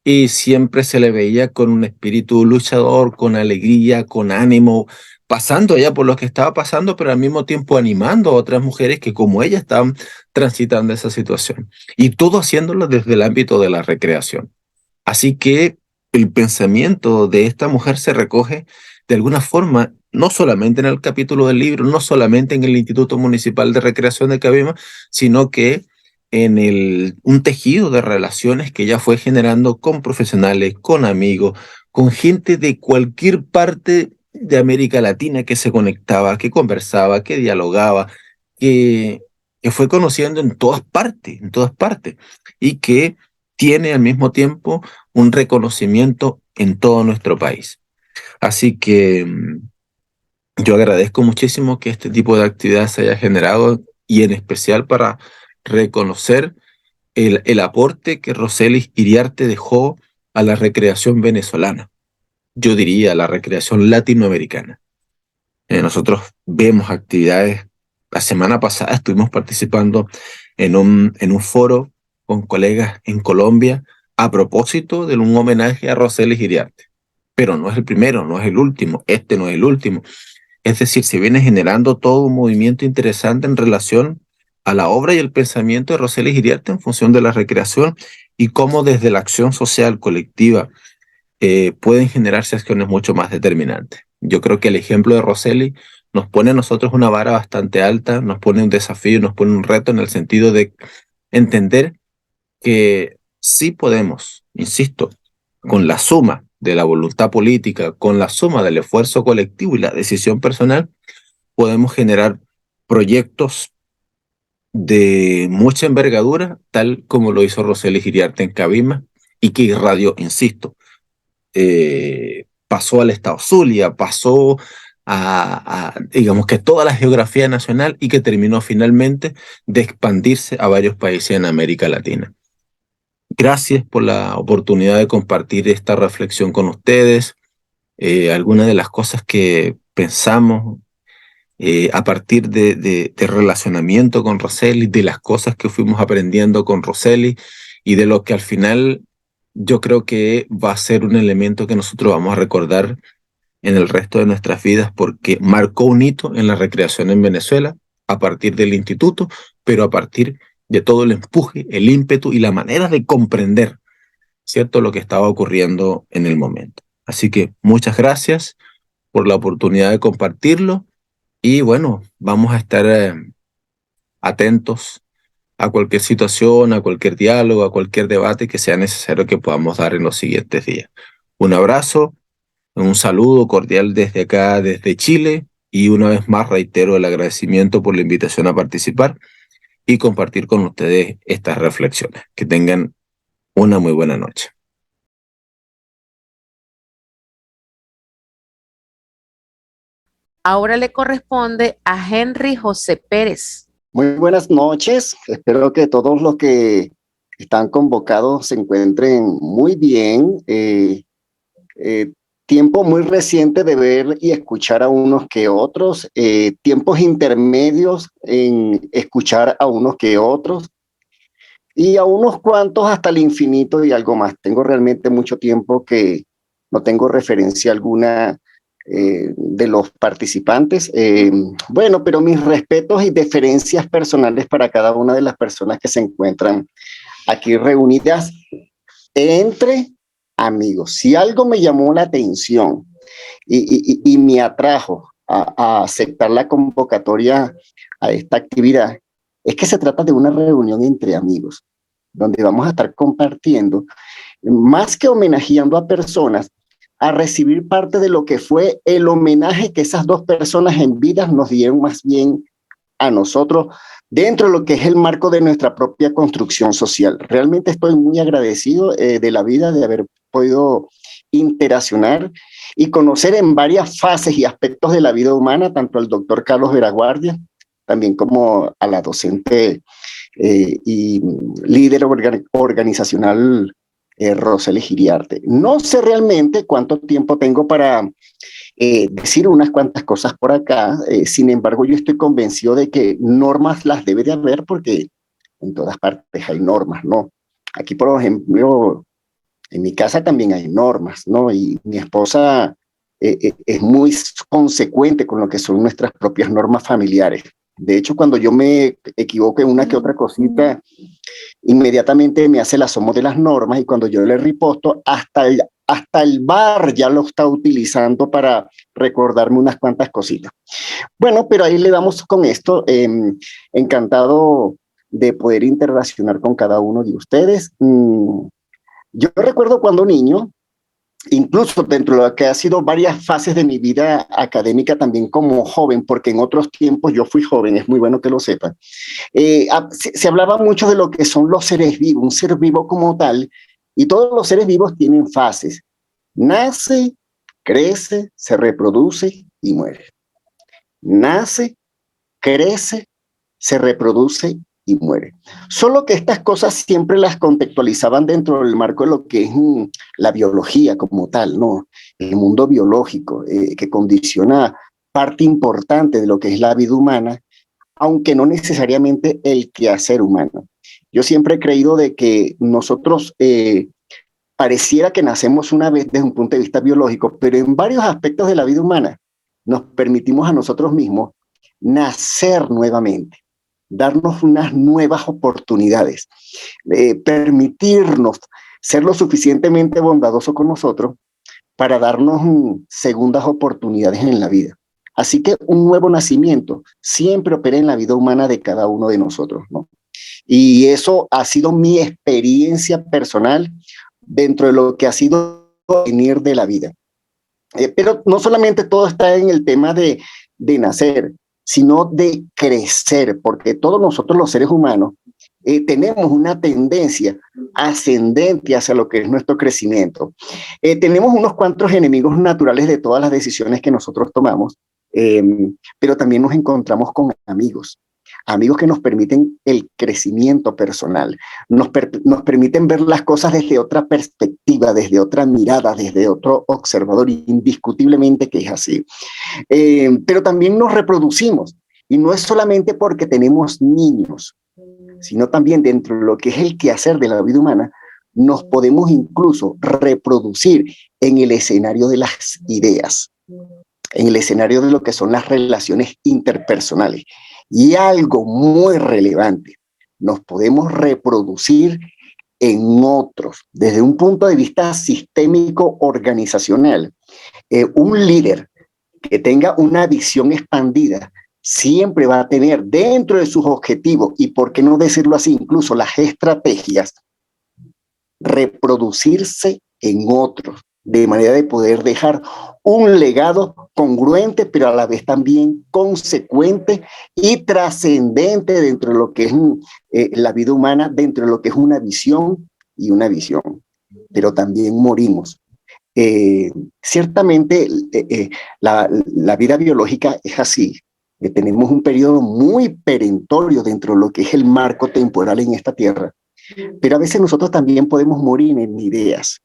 [SPEAKER 3] y siempre se le veía con un espíritu luchador, con alegría, con ánimo, pasando ella por lo que estaba pasando, pero al mismo tiempo animando a otras mujeres que como ella estaban transitando esa situación. Y todo haciéndolo desde el ámbito de la recreación. Así que el pensamiento de esta mujer se recoge de alguna forma, no solamente en el capítulo del libro, no solamente en el Instituto Municipal de Recreación de Cabima, sino que en un tejido de relaciones que ella fue generando con profesionales, con amigos, con gente de cualquier parte de América Latina que se conectaba, que conversaba, que dialogaba, que, que fue conociendo en todas partes, y que tiene al mismo tiempo un reconocimiento en todo nuestro país. Así que yo agradezco muchísimo que este tipo de actividad se haya generado, y en especial para reconocer el aporte que Roselis Iriarte dejó a la recreación venezolana, yo diría a la recreación latinoamericana. Nosotros vemos actividades. La semana pasada estuvimos participando en un foro con colegas en Colombia a propósito de un homenaje a Roselis Iriarte. Pero no es el primero, no es el último, este no es el último. Es decir, se viene generando todo un movimiento interesante en relación a la obra y el pensamiento de Roselis Iriarte en función de la recreación, y cómo desde la acción social colectiva pueden generarse acciones mucho más determinantes. Yo creo que el ejemplo de Roseli nos pone a nosotros una vara bastante alta, nos pone un desafío, nos pone un reto en el sentido de entender que sí podemos, insisto, con la suma de la voluntad política, con la suma del esfuerzo colectivo y la decisión personal, podemos generar proyectos de mucha envergadura, tal como lo hizo Roseli Giriarte en Cabima, y que irradió, insisto, pasó al estado Zulia, pasó digamos que toda la geografía nacional, y que terminó finalmente de expandirse a varios países en América Latina. Gracias por la oportunidad de compartir esta reflexión con ustedes. Algunas de las cosas que pensamos a partir de relacionamiento con Roseli, de las cosas que fuimos aprendiendo con Roseli, y de lo que al final yo creo que va a ser un elemento que nosotros vamos a recordar en el resto de nuestras vidas, porque marcó un hito en la recreación en Venezuela a partir del instituto, pero a partir de todo el empuje, el ímpetu y la manera de comprender, ¿cierto?, lo que estaba ocurriendo en el momento. Así que muchas gracias por la oportunidad de compartirlo, y bueno, vamos a estar atentos a cualquier situación, a cualquier diálogo, a cualquier debate que sea necesario que podamos dar en los siguientes días. Un abrazo, un saludo cordial desde acá, desde Chile, y una vez más reitero el agradecimiento por la invitación a participar y compartir con ustedes estas reflexiones. Que tengan una muy buena noche.
[SPEAKER 1] Ahora le corresponde a Henry José Pérez.
[SPEAKER 4] Muy buenas noches. Espero que todos los que están convocados se encuentren muy bien. Tiempo muy reciente de ver y escuchar a unos que otros, tiempos intermedios en escuchar a unos que otros, y a unos cuantos hasta el infinito y algo más. Tengo realmente mucho tiempo que no tengo referencia alguna de los participantes. Bueno, pero mis respetos y deferencias personales para cada una de las personas que se encuentran aquí reunidas entre amigos. Si algo me llamó la atención y me atrajo a aceptar la convocatoria a esta actividad, es que se trata de una reunión entre amigos, donde vamos a estar compartiendo, más que homenajeando a personas, a recibir parte de lo que fue el homenaje que esas dos personas en vida nos dieron más bien a nosotros dentro de lo que es el marco de nuestra propia construcción social. Realmente estoy muy agradecido de la vida de haber podido interaccionar y conocer en varias fases y aspectos de la vida humana, tanto al doctor Carlos Veraguardia, también como a la docente y líder organizacional Roseli Giriarte. No sé realmente cuánto tiempo tengo para decir unas cuantas cosas por acá, sin embargo yo estoy convencido de que normas las debe de haber, porque en todas partes hay normas, ¿no? Aquí, por ejemplo, en mi casa también hay normas, ¿no? Y mi esposa es muy consecuente con lo que son nuestras propias normas familiares. De hecho, cuando yo me equivoco en una que otra cosita, inmediatamente me hace el asomo de las normas, y cuando yo le riposto, hasta el bar ya lo está utilizando para recordarme unas cuantas cositas. Bueno, pero ahí le damos con esto. Encantado de poder interaccionar con cada uno de ustedes. Yo recuerdo cuando niño, incluso dentro de lo que ha sido varias fases de mi vida académica también como joven, porque en otros tiempos yo fui joven, es muy bueno que lo sepan, se hablaba mucho de lo que son los seres vivos, un ser vivo como tal, y todos los seres vivos tienen fases. Nace, crece, se reproduce y muere. Nace, crece, se reproduce y muere. Solo que estas cosas siempre las contextualizaban dentro del marco de lo que es la biología como tal, ¿no? El mundo biológico que condiciona parte importante de lo que es la vida humana, aunque no necesariamente el quehacer humano. Yo siempre he creído de que nosotros pareciera que nacemos una vez desde un punto de vista biológico, pero en varios aspectos de la vida humana nos permitimos a nosotros mismos nacer nuevamente, darnos unas nuevas oportunidades, permitirnos ser lo suficientemente bondadosos con nosotros para darnos segundas oportunidades en la vida. Así que un nuevo nacimiento siempre opera en la vida humana de cada uno de nosotros, ¿no? Y eso ha sido mi experiencia personal dentro de lo que ha sido venir de la vida. Pero no solamente todo está en el tema de nacer, sino de crecer, porque todos nosotros los seres humanos tenemos una tendencia ascendente hacia lo que es nuestro crecimiento. Tenemos unos cuantos enemigos naturales de todas las decisiones que nosotros tomamos, pero también nos encontramos con amigos que nos permiten el crecimiento personal, nos permiten ver las cosas desde otra perspectiva, desde otra mirada, desde otro observador, indiscutiblemente que es así. Pero también nos reproducimos, y no es solamente porque tenemos niños, sino también dentro de lo que es el quehacer de la vida humana, nos podemos incluso reproducir en el escenario de las ideas, en el escenario de lo que son las relaciones interpersonales. Y algo muy relevante, nos podemos reproducir en otros, desde un punto de vista sistémico organizacional. Un líder que tenga una visión expandida siempre va a tener dentro de sus objetivos, y por qué no decirlo así, incluso las estrategias, reproducirse en otros, de manera de poder dejar un legado congruente, pero a la vez también consecuente y trascendente dentro de lo que es la vida humana, dentro de lo que es una visión y una visión. Pero también morimos. Ciertamente la vida biológica es así. Tenemos un periodo muy perentorio dentro de lo que es el marco temporal en esta tierra, pero a veces nosotros también podemos morir en ideas,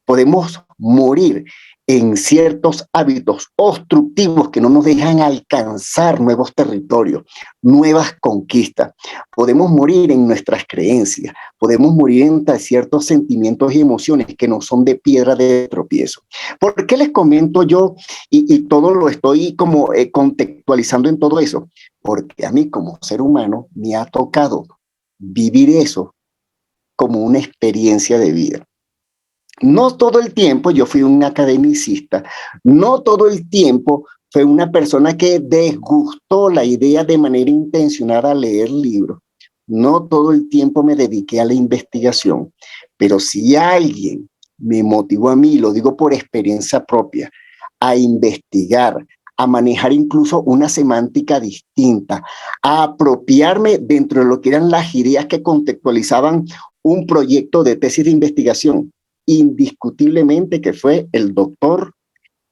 [SPEAKER 4] podemos morir en ciertos hábitos obstructivos que no nos dejan alcanzar nuevos territorios, nuevas conquistas. Podemos morir en nuestras creencias, podemos morir entre ciertos sentimientos y emociones que no son de piedra de tropiezo. ¿Por qué les comento yo y todo lo estoy como contextualizando en todo eso? Porque a mí como ser humano me ha tocado vivir eso como una experiencia de vida. No todo el tiempo yo fui un academicista, no todo el tiempo fue una persona que desgustó la idea de manera intencionada a leer libros, no todo el tiempo me dediqué a la investigación, pero si alguien me motivó a mí, lo digo por experiencia propia, a investigar, a manejar incluso una semántica distinta, a apropiarme dentro de lo que eran las ideas que contextualizaban un proyecto de tesis de investigación, indiscutiblemente que fue el doctor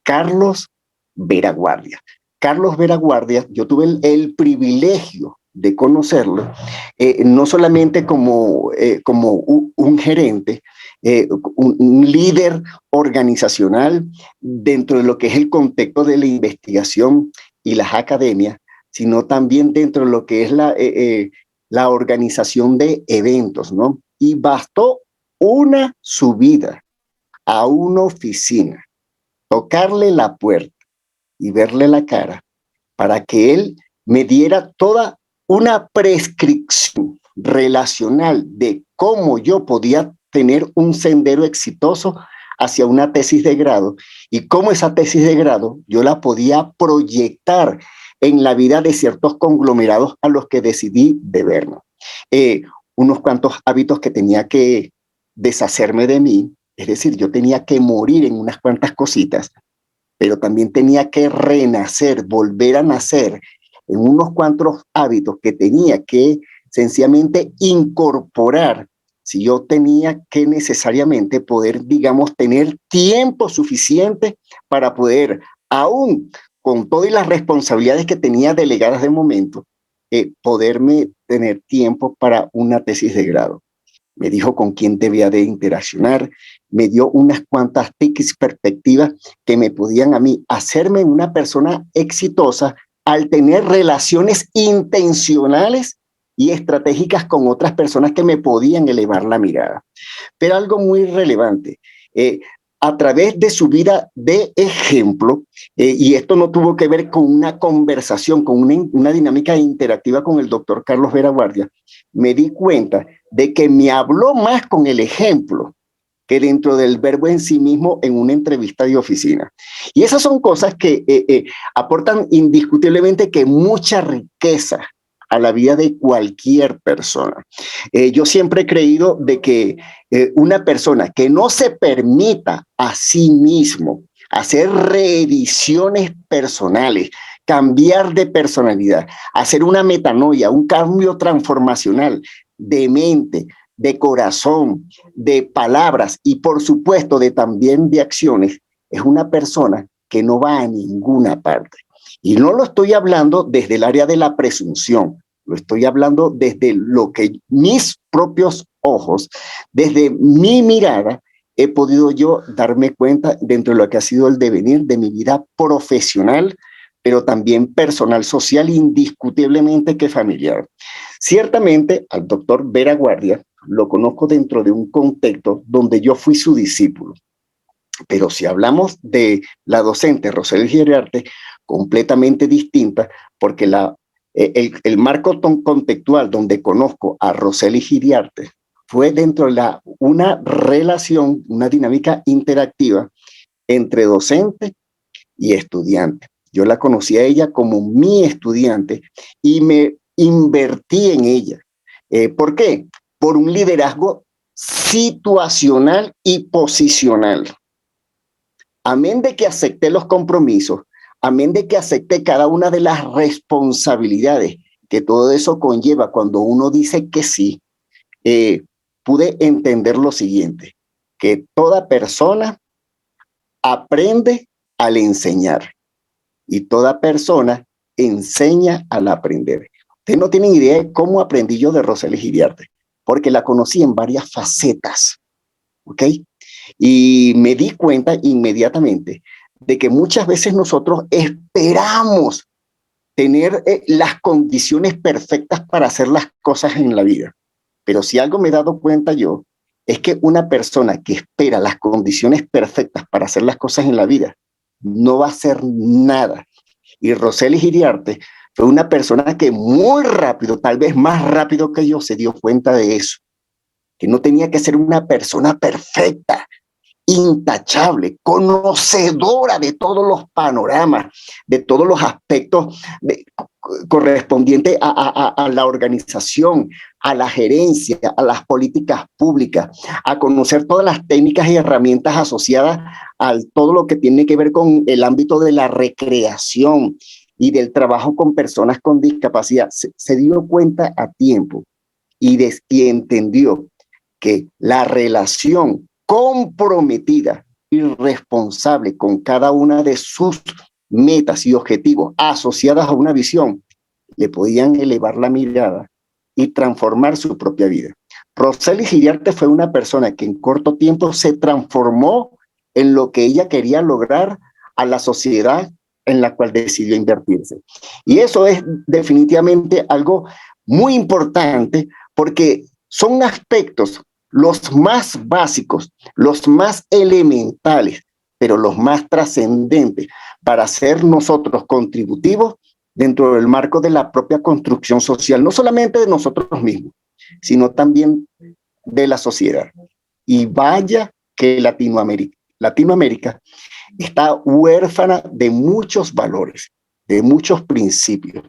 [SPEAKER 4] Carlos Vera Guardia. Carlos Vera Guardia, yo tuve el privilegio de conocerlo, no solamente como un gerente, un líder organizacional dentro de lo que es el contexto de la investigación y las academias, sino también dentro de lo que es la organización de eventos, ¿no? Y bastó una subida a una oficina, tocarle la puerta y verle la cara para que él me diera toda una prescripción relacional de cómo yo podía tener un sendero exitoso hacia una tesis de grado y cómo esa tesis de grado yo la podía proyectar en la vida de ciertos conglomerados a los que decidí debernos. Unos cuantos hábitos que tenía que deshacerme de mí, Es decir, yo tenía que morir en unas cuantas cositas, pero también tenía que renacer, volver a nacer en unos cuantos hábitos que tenía que sencillamente incorporar si yo tenía que necesariamente poder, digamos, tener tiempo suficiente para poder, aún con todas las responsabilidades que tenía delegadas de momento, poderme tener tiempo para una tesis de grado. Me dijo con quién debía de interaccionar, me dio unas cuantas tics perspectivas que me podían a mí hacerme una persona exitosa al tener relaciones intencionales y estratégicas con otras personas que me podían elevar la mirada. Pero algo muy relevante, a través de su vida de ejemplo, y esto no tuvo que ver con una conversación, con una dinámica interactiva con el doctor Carlos Vera Guardia, me di cuenta de que me habló más con el ejemplo que dentro del verbo en sí mismo en una entrevista de oficina. Y esas son cosas que aportan indiscutiblemente que mucha riqueza a la vida de cualquier persona. Yo siempre he creído de que una persona que no se permita a sí mismo hacer reediciones personales, cambiar de personalidad, hacer una metanoia, un cambio transformacional de mente, de corazón, de palabras y por supuesto también de acciones, es una persona que no va a ninguna parte. Y no lo estoy hablando desde el área de la presunción, lo estoy hablando desde lo que mis propios ojos, desde mi mirada, he podido yo darme cuenta dentro de lo que ha sido el devenir de mi vida profesional, pero también personal, social, indiscutiblemente que familiar. Ciertamente, al doctor Vera Guardia lo conozco dentro de un contexto donde yo fui su discípulo. Pero si hablamos de la docente Roseli Giriarte, completamente distinta, porque el marco contextual donde conozco a Roseli Giriarte fue dentro de una relación, una dinámica interactiva entre docente y estudiante. Yo la conocí a ella como mi estudiante y me invertí en ella. ¿Por qué? Por un liderazgo situacional y posicional. Amén de que acepté los compromisos, amén de que acepté cada una de las responsabilidades que todo eso conlleva cuando uno dice que sí, pude entender lo siguiente, que toda persona aprende al enseñar y toda persona enseña al aprender. Ustedes no tienen idea de cómo aprendí yo de Roseli Giriarte, porque la conocí en varias facetas, ¿ok? Y me di cuenta inmediatamente de que muchas veces nosotros esperamos tener las condiciones perfectas para hacer las cosas en la vida. Pero si algo me he dado cuenta yo, es que una persona que espera las condiciones perfectas para hacer las cosas en la vida, no va a hacer nada. Y Roseli Giriarte fue una persona que muy rápido, tal vez más rápido que yo, se dio cuenta de eso. Que no tenía que ser una persona perfecta, intachable, conocedora de todos los panoramas, de todos los aspectos correspondientes a la organización, a la gerencia, a las políticas públicas, a conocer todas las técnicas y herramientas asociadas a todo lo que tiene que ver con el ámbito de la recreación y del trabajo con personas con discapacidad. Se dio cuenta a tiempo y entendió que la relación comprometida y responsable con cada una de sus metas y objetivos asociadas a una visión, le podían elevar la mirada y transformar su propia vida. Roseli Giriarte fue una persona que en corto tiempo se transformó en lo que ella quería lograr a la sociedad en la cual decidió invertirse. Y eso es definitivamente algo muy importante porque son aspectos los más básicos, los más elementales, pero los más trascendentes para ser nosotros contributivos dentro del marco de la propia construcción social, no solamente de nosotros mismos, sino también de la sociedad. Y vaya que Latinoamérica está huérfana de muchos valores, de muchos principios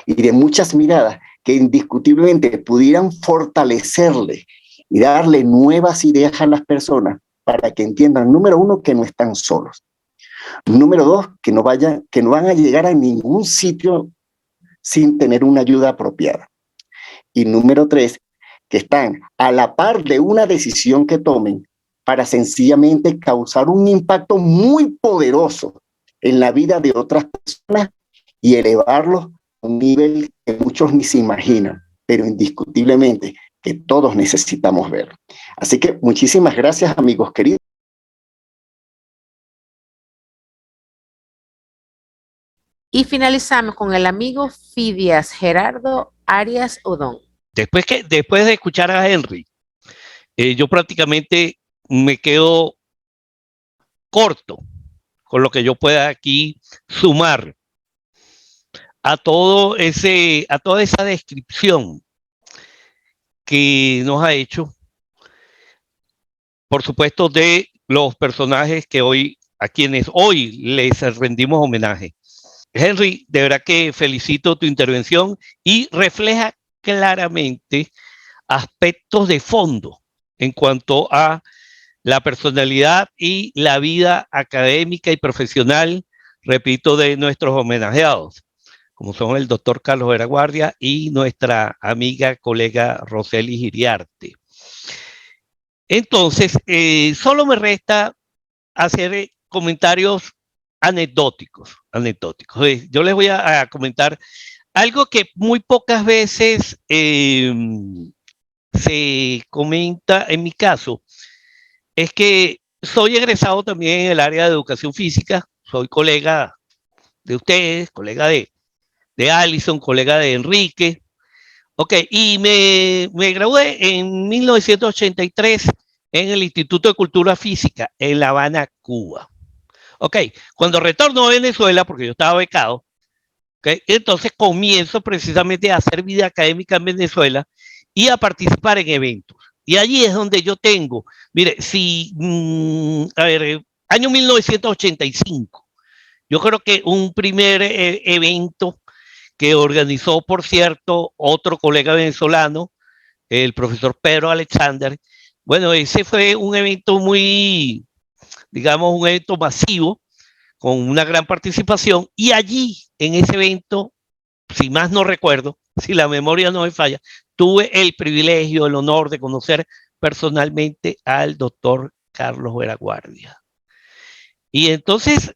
[SPEAKER 4] y de muchas miradas que indiscutiblemente pudieran fortalecerle y darle nuevas ideas a las personas para que entiendan, número uno, que no están solos. Número dos, que no van a llegar a ningún sitio sin tener una ayuda apropiada. Y número tres, que están a la par de una decisión que tomen para sencillamente causar un impacto muy poderoso en la vida de otras personas y elevarlos a un nivel que muchos ni se imaginan, pero indiscutiblemente que todos necesitamos ver. Así que muchísimas gracias, amigos queridos.
[SPEAKER 1] Y finalizamos con el amigo Fidias Gerardo Arias Odón.
[SPEAKER 5] Después de escuchar a Henry, yo prácticamente me quedo corto con lo que yo pueda aquí sumar a toda esa descripción que nos ha hecho, por supuesto, de los personajes a quienes hoy les rendimos homenaje. Henry, de verdad que felicito tu intervención y refleja claramente aspectos de fondo en cuanto a la personalidad y la vida académica y profesional, repito, de nuestros homenajeados, como son el doctor Carlos Vera Guardia y nuestra amiga, colega Roseli Giriarte. Entonces, solo me resta hacer comentarios anecdóticos. Yo les voy a comentar algo que muy pocas veces se comenta en mi caso, es que soy egresado también en el área de educación física, soy colega de ustedes, colega de Alison, colega de Enrique, y me gradué en 1983 en el Instituto de Cultura Física en La Habana, Cuba. Cuando retorno a Venezuela, porque yo estaba becado, entonces comienzo precisamente a hacer vida académica en Venezuela y a participar en eventos. Y allí es donde yo tengo, mire, año 1985, yo creo que un primer evento que organizó, por cierto, otro colega venezolano, el profesor Pedro Alexander. Bueno, ese fue un evento digamos, un evento masivo, con una gran participación, y allí, en ese evento, si más no recuerdo, si la memoria no me falla, tuve el privilegio, el honor de conocer personalmente al doctor Carlos Vera Guardia. Y entonces,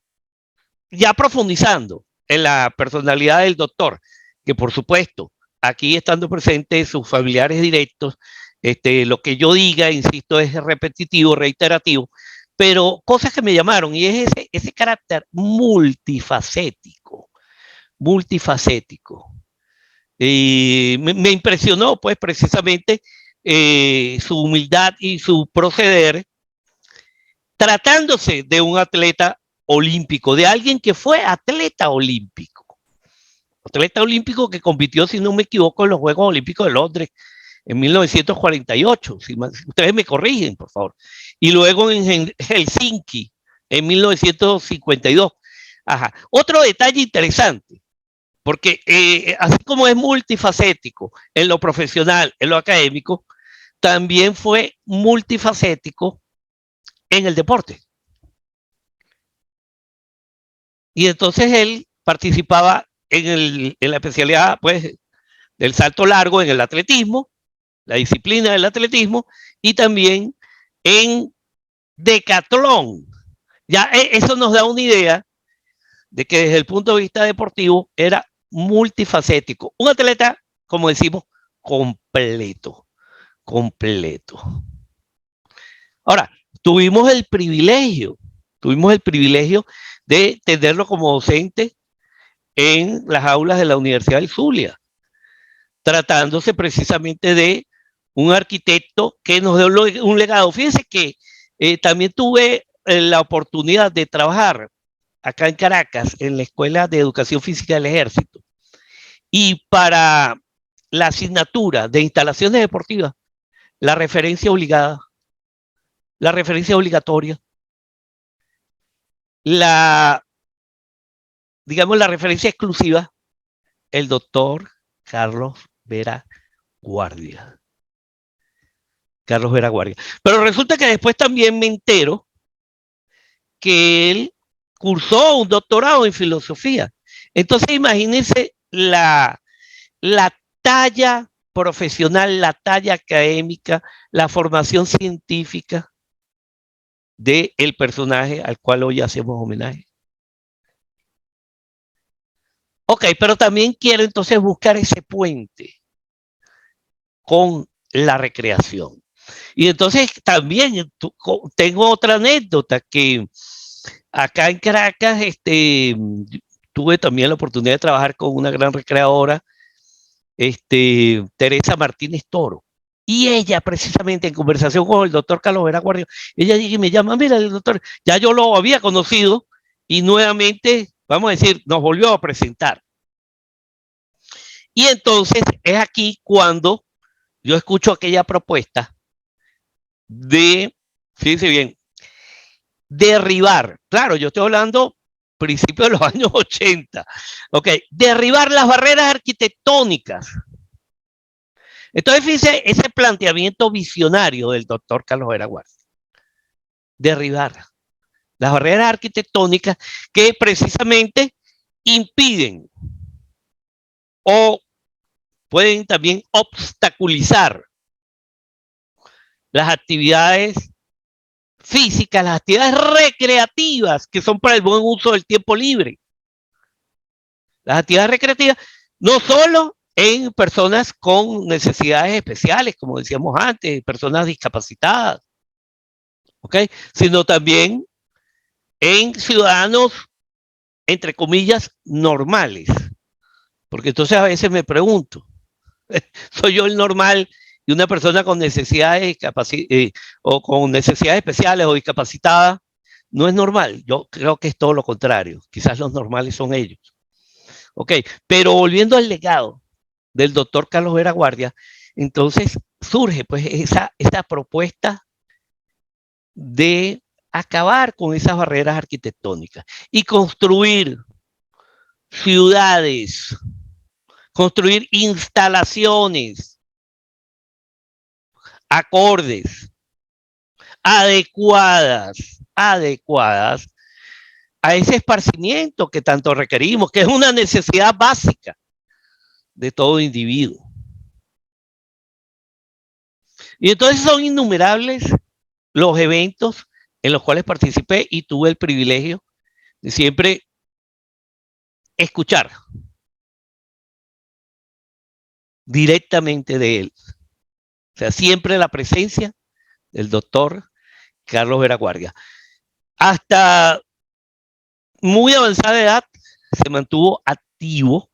[SPEAKER 5] ya profundizando en la personalidad del doctor, que por supuesto, aquí estando presentes sus familiares directos, lo que yo diga, insisto, es repetitivo, reiterativo, pero cosas que me llamaron, y es ese carácter multifacético. Y me impresionó, pues, precisamente su humildad y su proceder, tratándose de un atleta olímpico, de alguien que fue atleta olímpico que compitió, si no me equivoco, en los Juegos Olímpicos de Londres en 1948, si ustedes me corrigen, por favor, y luego en Helsinki en 1952. Ajá. Otro detalle interesante, porque así como es multifacético en lo profesional, en lo académico, también fue multifacético en el deporte. Y entonces él participaba en la especialidad, pues, del salto largo, en el atletismo, la disciplina del atletismo, y también en decatlón. Ya eso nos da una idea de que desde el punto de vista deportivo era multifacético. Un atleta, como decimos, completo. Ahora, tuvimos el privilegio de tenerlo como docente en las aulas de la Universidad del Zulia, tratándose precisamente de un arquitecto que nos dio un legado. Fíjense que también tuve la oportunidad de trabajar acá en Caracas en la Escuela de Educación Física del Ejército, y para la asignatura de instalaciones deportivas, la referencia obligada, la referencia obligatoria, digamos, la referencia exclusiva, el doctor Carlos Vera Guardia. Carlos Vera Guardia. Pero resulta que después también me entero que él cursó un doctorado en filosofía. Entonces imagínense la talla profesional, la talla académica, la formación científica del personaje al cual hoy hacemos homenaje. Ok, pero también quiero entonces buscar ese puente con la recreación. Y entonces también tengo otra anécdota que acá en Caracas tuve también la oportunidad de trabajar con una gran recreadora, Teresa Martínez Toro. Y ella, precisamente en conversación con el doctor Carlos Vera Guardia, ella me llama, mira, el doctor, ya yo lo había conocido y nuevamente, vamos a decir, nos volvió a presentar. Y entonces es aquí cuando yo escucho aquella propuesta de, fíjense bien, derribar, claro, yo estoy hablando principios de los años 80, ok, derribar las barreras arquitectónicas. Entonces, fíjense ese planteamiento visionario del doctor Carlos Vera Guardia. Derribar las barreras arquitectónicas que precisamente impiden o pueden también obstaculizar las actividades físicas, las actividades recreativas que son para el buen uso del tiempo libre. Las actividades recreativas no solo en personas con necesidades especiales, como decíamos antes, personas discapacitadas, ¿ok? Sino también en ciudadanos, entre comillas, normales. Porque entonces a veces me pregunto, ¿soy yo el normal y una persona con necesidades o con necesidades especiales o discapacitada no es normal? Yo creo que es todo lo contrario. Quizás los normales son ellos. Ok, pero volviendo al legado del doctor Carlos Vera Guardia, entonces surge pues esa propuesta de acabar con esas barreras arquitectónicas y construir ciudades, construir instalaciones acordes, adecuadas a ese esparcimiento que tanto requerimos, que es una necesidad básica de todo individuo. Y entonces son innumerables los eventos en los cuales participé y tuve el privilegio de siempre escuchar directamente de él. O sea, siempre la presencia del doctor Carlos Vera Guardia. Hasta muy avanzada edad se mantuvo activo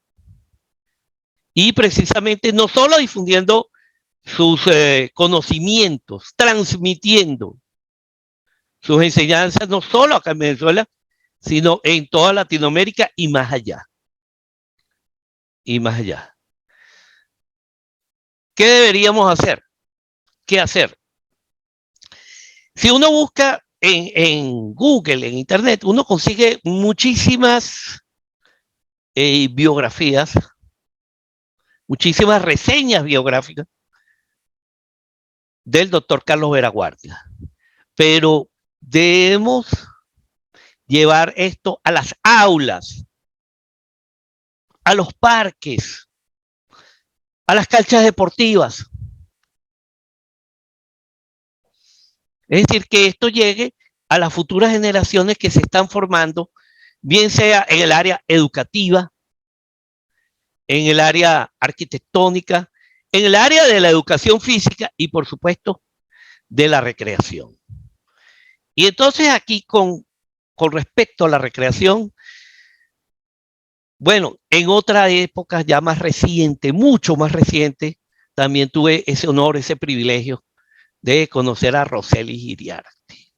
[SPEAKER 5] y precisamente no solo difundiendo sus conocimientos, transmitiendo sus enseñanzas no solo acá en Venezuela, sino en toda Latinoamérica y más allá. Y más allá. ¿Qué deberíamos hacer? ¿Qué hacer? Si uno busca en Google, en Internet, uno consigue muchísimas biografías, muchísimas reseñas biográficas del doctor Carlos Vera Guardia. Pero debemos llevar esto a las aulas, a los parques, a las canchas deportivas. Es decir, que esto llegue a las futuras generaciones que se están formando, bien sea en el área educativa, en el área arquitectónica, en el área de la educación física y, por supuesto, de la recreación. Y entonces aquí, con respecto a la recreación, bueno, en otra época ya más reciente, mucho más reciente, también tuve ese honor, ese privilegio de conocer a Roselis Iriarte.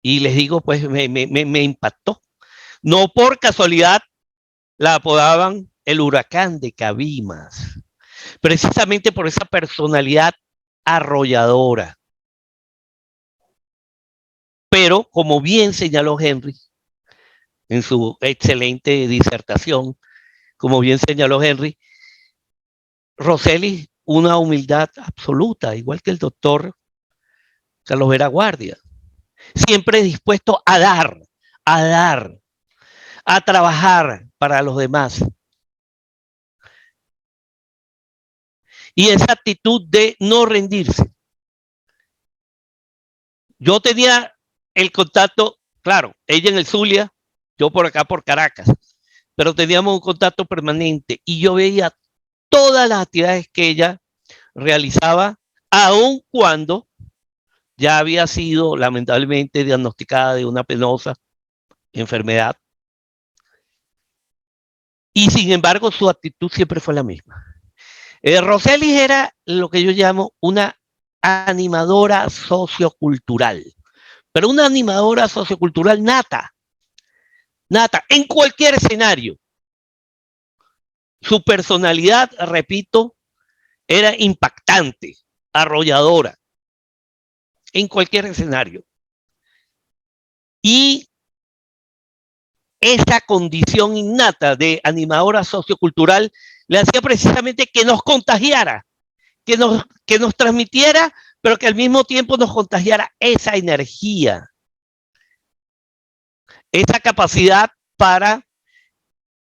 [SPEAKER 5] Y les digo, pues me impactó. No por casualidad la apodaban el huracán de Cabimas, precisamente por esa personalidad arrolladora. Pero, como bien señaló Henry en su excelente disertación, como bien señaló Henry, Roselis una humildad absoluta, igual que el doctor Carlos Vera Guardia. Siempre dispuesto a dar, a trabajar para los demás. Y esa actitud de no rendirse. Yo tenía el contacto, claro, ella en el Zulia, yo por acá por Caracas, pero teníamos un contacto permanente y yo veía todas las actividades que ella realizaba, aun cuando ya había sido lamentablemente diagnosticada de una penosa enfermedad. Y sin embargo, su actitud siempre fue la misma. Roselis era lo que yo llamo una animadora sociocultural, pero una animadora sociocultural nata, en cualquier escenario. Su personalidad, repito, era impactante, arrolladora, en cualquier escenario. Y esa condición innata de animadora sociocultural le hacía precisamente que nos contagiara, que nos transmitiera, pero que al mismo tiempo nos contagiara esa energía, esa capacidad para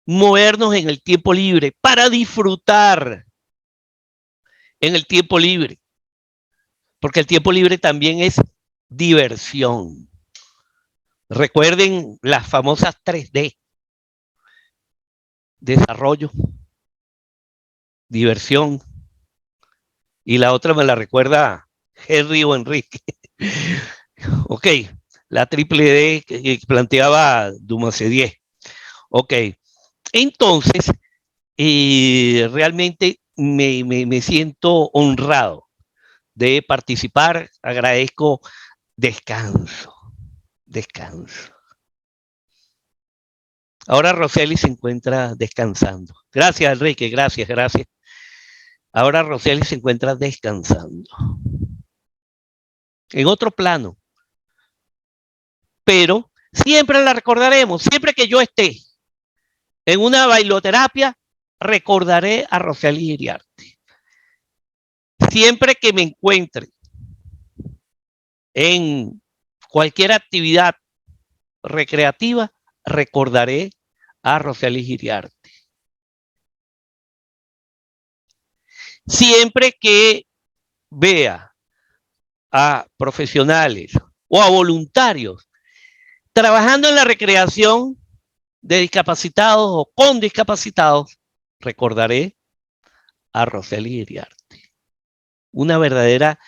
[SPEAKER 5] movernos en el tiempo libre, para disfrutar en el tiempo libre, porque el tiempo libre también es diversión. Recuerden las famosas 3D: desarrollo, diversión, y la otra me la recuerda Henry o Enrique. Ok, la triple D que planteaba Dumace 10. Ok, entonces realmente me siento honrado de participar, agradezco. Descanso. Ahora Roseli se encuentra descansando. Gracias, Enrique, gracias. Ahora Roseli se encuentra descansando. En otro plano. Pero siempre la recordaremos. Siempre que yo esté en una bailoterapia, recordaré a Roseli Iriarte. Siempre que me encuentre en cualquier actividad recreativa, recordaré a Roseli Iriarte. Siempre que vea a profesionales o a voluntarios trabajando en la recreación de discapacitados o con discapacitados, recordaré a Roseli Iriarte. Una verdadera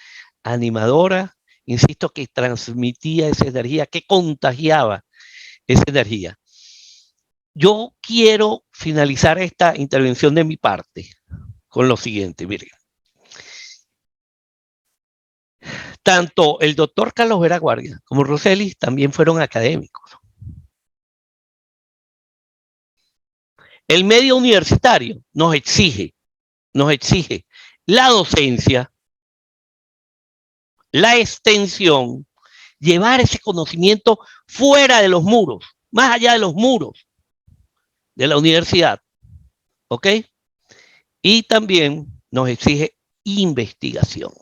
[SPEAKER 5] animadora, insisto, que transmitía esa energía, que contagiaba esa energía. Yo quiero finalizar esta intervención de mi parte con lo siguiente, miren. Tanto el doctor Carlos Vera Guardia como Roseli también fueron académicos. El medio universitario nos exige la docencia, la extensión, llevar ese conocimiento fuera de los muros, más allá de los muros de la universidad, ¿ok? Y también nos exige investigación.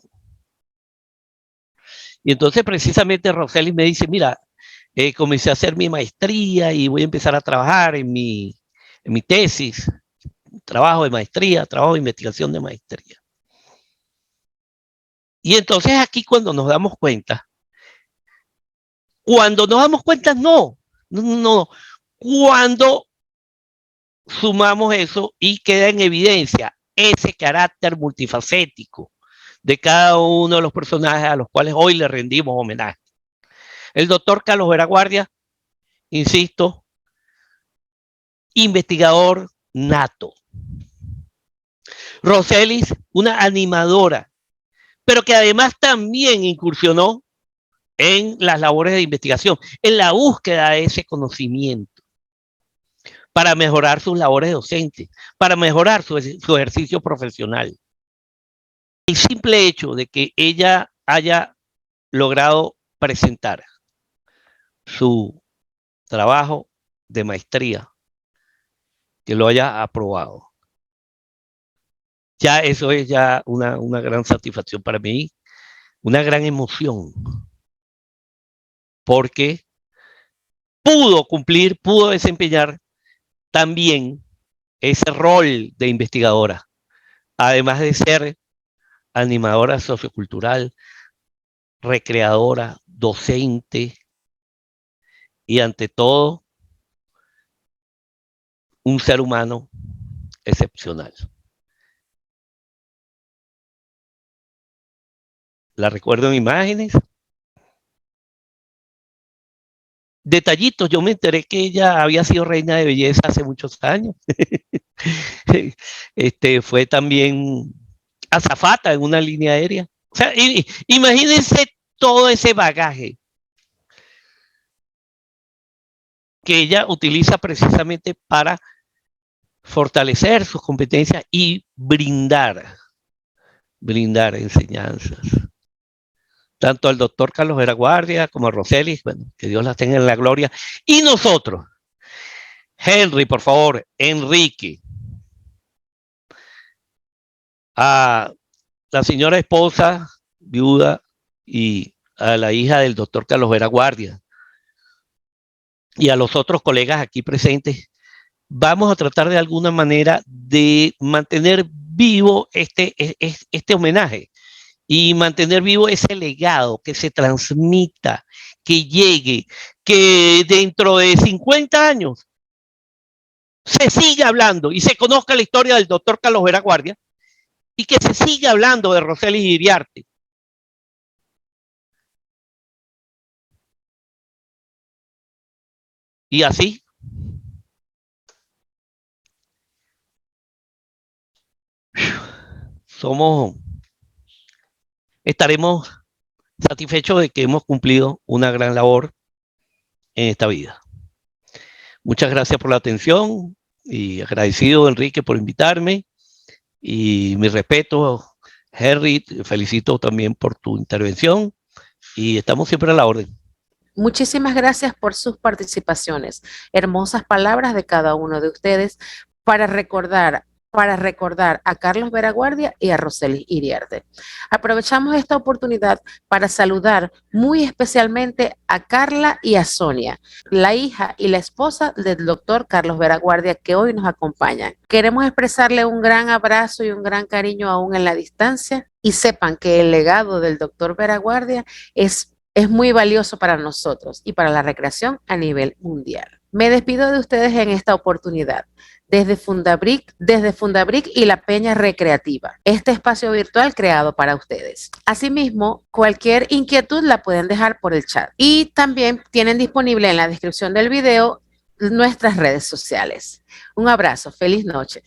[SPEAKER 5] Y entonces precisamente Roseli me dice, mira, comencé a hacer mi maestría y voy a empezar a trabajar en mi tesis, trabajo de maestría, trabajo de investigación de maestría. Y entonces aquí cuando nos damos cuenta, no, cuando sumamos eso y queda en evidencia ese carácter multifacético de cada uno de los personajes a los cuales hoy le rendimos homenaje. El doctor Carlos Vera Guardia, insisto, investigador nato. Roselis, una animadora, pero que además también incursionó en las labores de investigación, en la búsqueda de ese conocimiento para mejorar sus labores docentes, para mejorar su ejercicio profesional. El simple hecho de que ella haya logrado presentar su trabajo de maestría, que lo haya aprobado, Ya eso es ya una gran satisfacción para mí, una gran emoción, porque pudo desempeñar también ese rol de investigadora, además de ser animadora sociocultural, recreadora, docente y ante todo un ser humano excepcional. La recuerdo en imágenes. Detallitos, yo me enteré que ella había sido reina de belleza hace muchos años. Fue también azafata en una línea aérea. O sea, imagínense todo ese bagaje que ella utiliza precisamente para fortalecer sus competencias y brindar enseñanzas. Tanto al doctor Carlos Vera Guardia como a Roseli, bueno, que Dios las tenga en la gloria. Y nosotros, Henry, por favor, Enrique, a la señora esposa, viuda, y a la hija del doctor Carlos Vera Guardia, y a los otros colegas aquí presentes, vamos a tratar de alguna manera de mantener vivo este homenaje y mantener vivo ese legado, que se transmita, que llegue, que dentro de 50 años se siga hablando y se conozca la historia del doctor Carlos Vera Guardia y que se siga hablando de Roselis Iriarte. Y así estaremos satisfechos de que hemos cumplido una gran labor en esta vida. Muchas gracias por la atención y agradecido, Enrique, por invitarme, y mi respeto, Henry, te felicito también por tu intervención y estamos siempre a la orden.
[SPEAKER 1] Muchísimas gracias por sus participaciones. Hermosas palabras de cada uno de ustedes para recordar a Carlos Vera Guardia y a Roselis Iriarte. Aprovechamos esta oportunidad para saludar muy especialmente a Carla y a Sonia, la hija y la esposa del doctor Carlos Vera Guardia, que hoy nos acompañan. Queremos expresarle un gran abrazo y un gran cariño aún en la distancia, y sepan que el legado del doctor Vera Guardia es muy valioso para nosotros y para la recreación a nivel mundial. Me despido de ustedes en esta oportunidad desde Fundabric y la Peña Recreativa, este espacio virtual creado para ustedes. Asimismo, cualquier inquietud la pueden dejar por el chat y también tienen disponible en la descripción del video nuestras redes sociales. Un abrazo, feliz noche.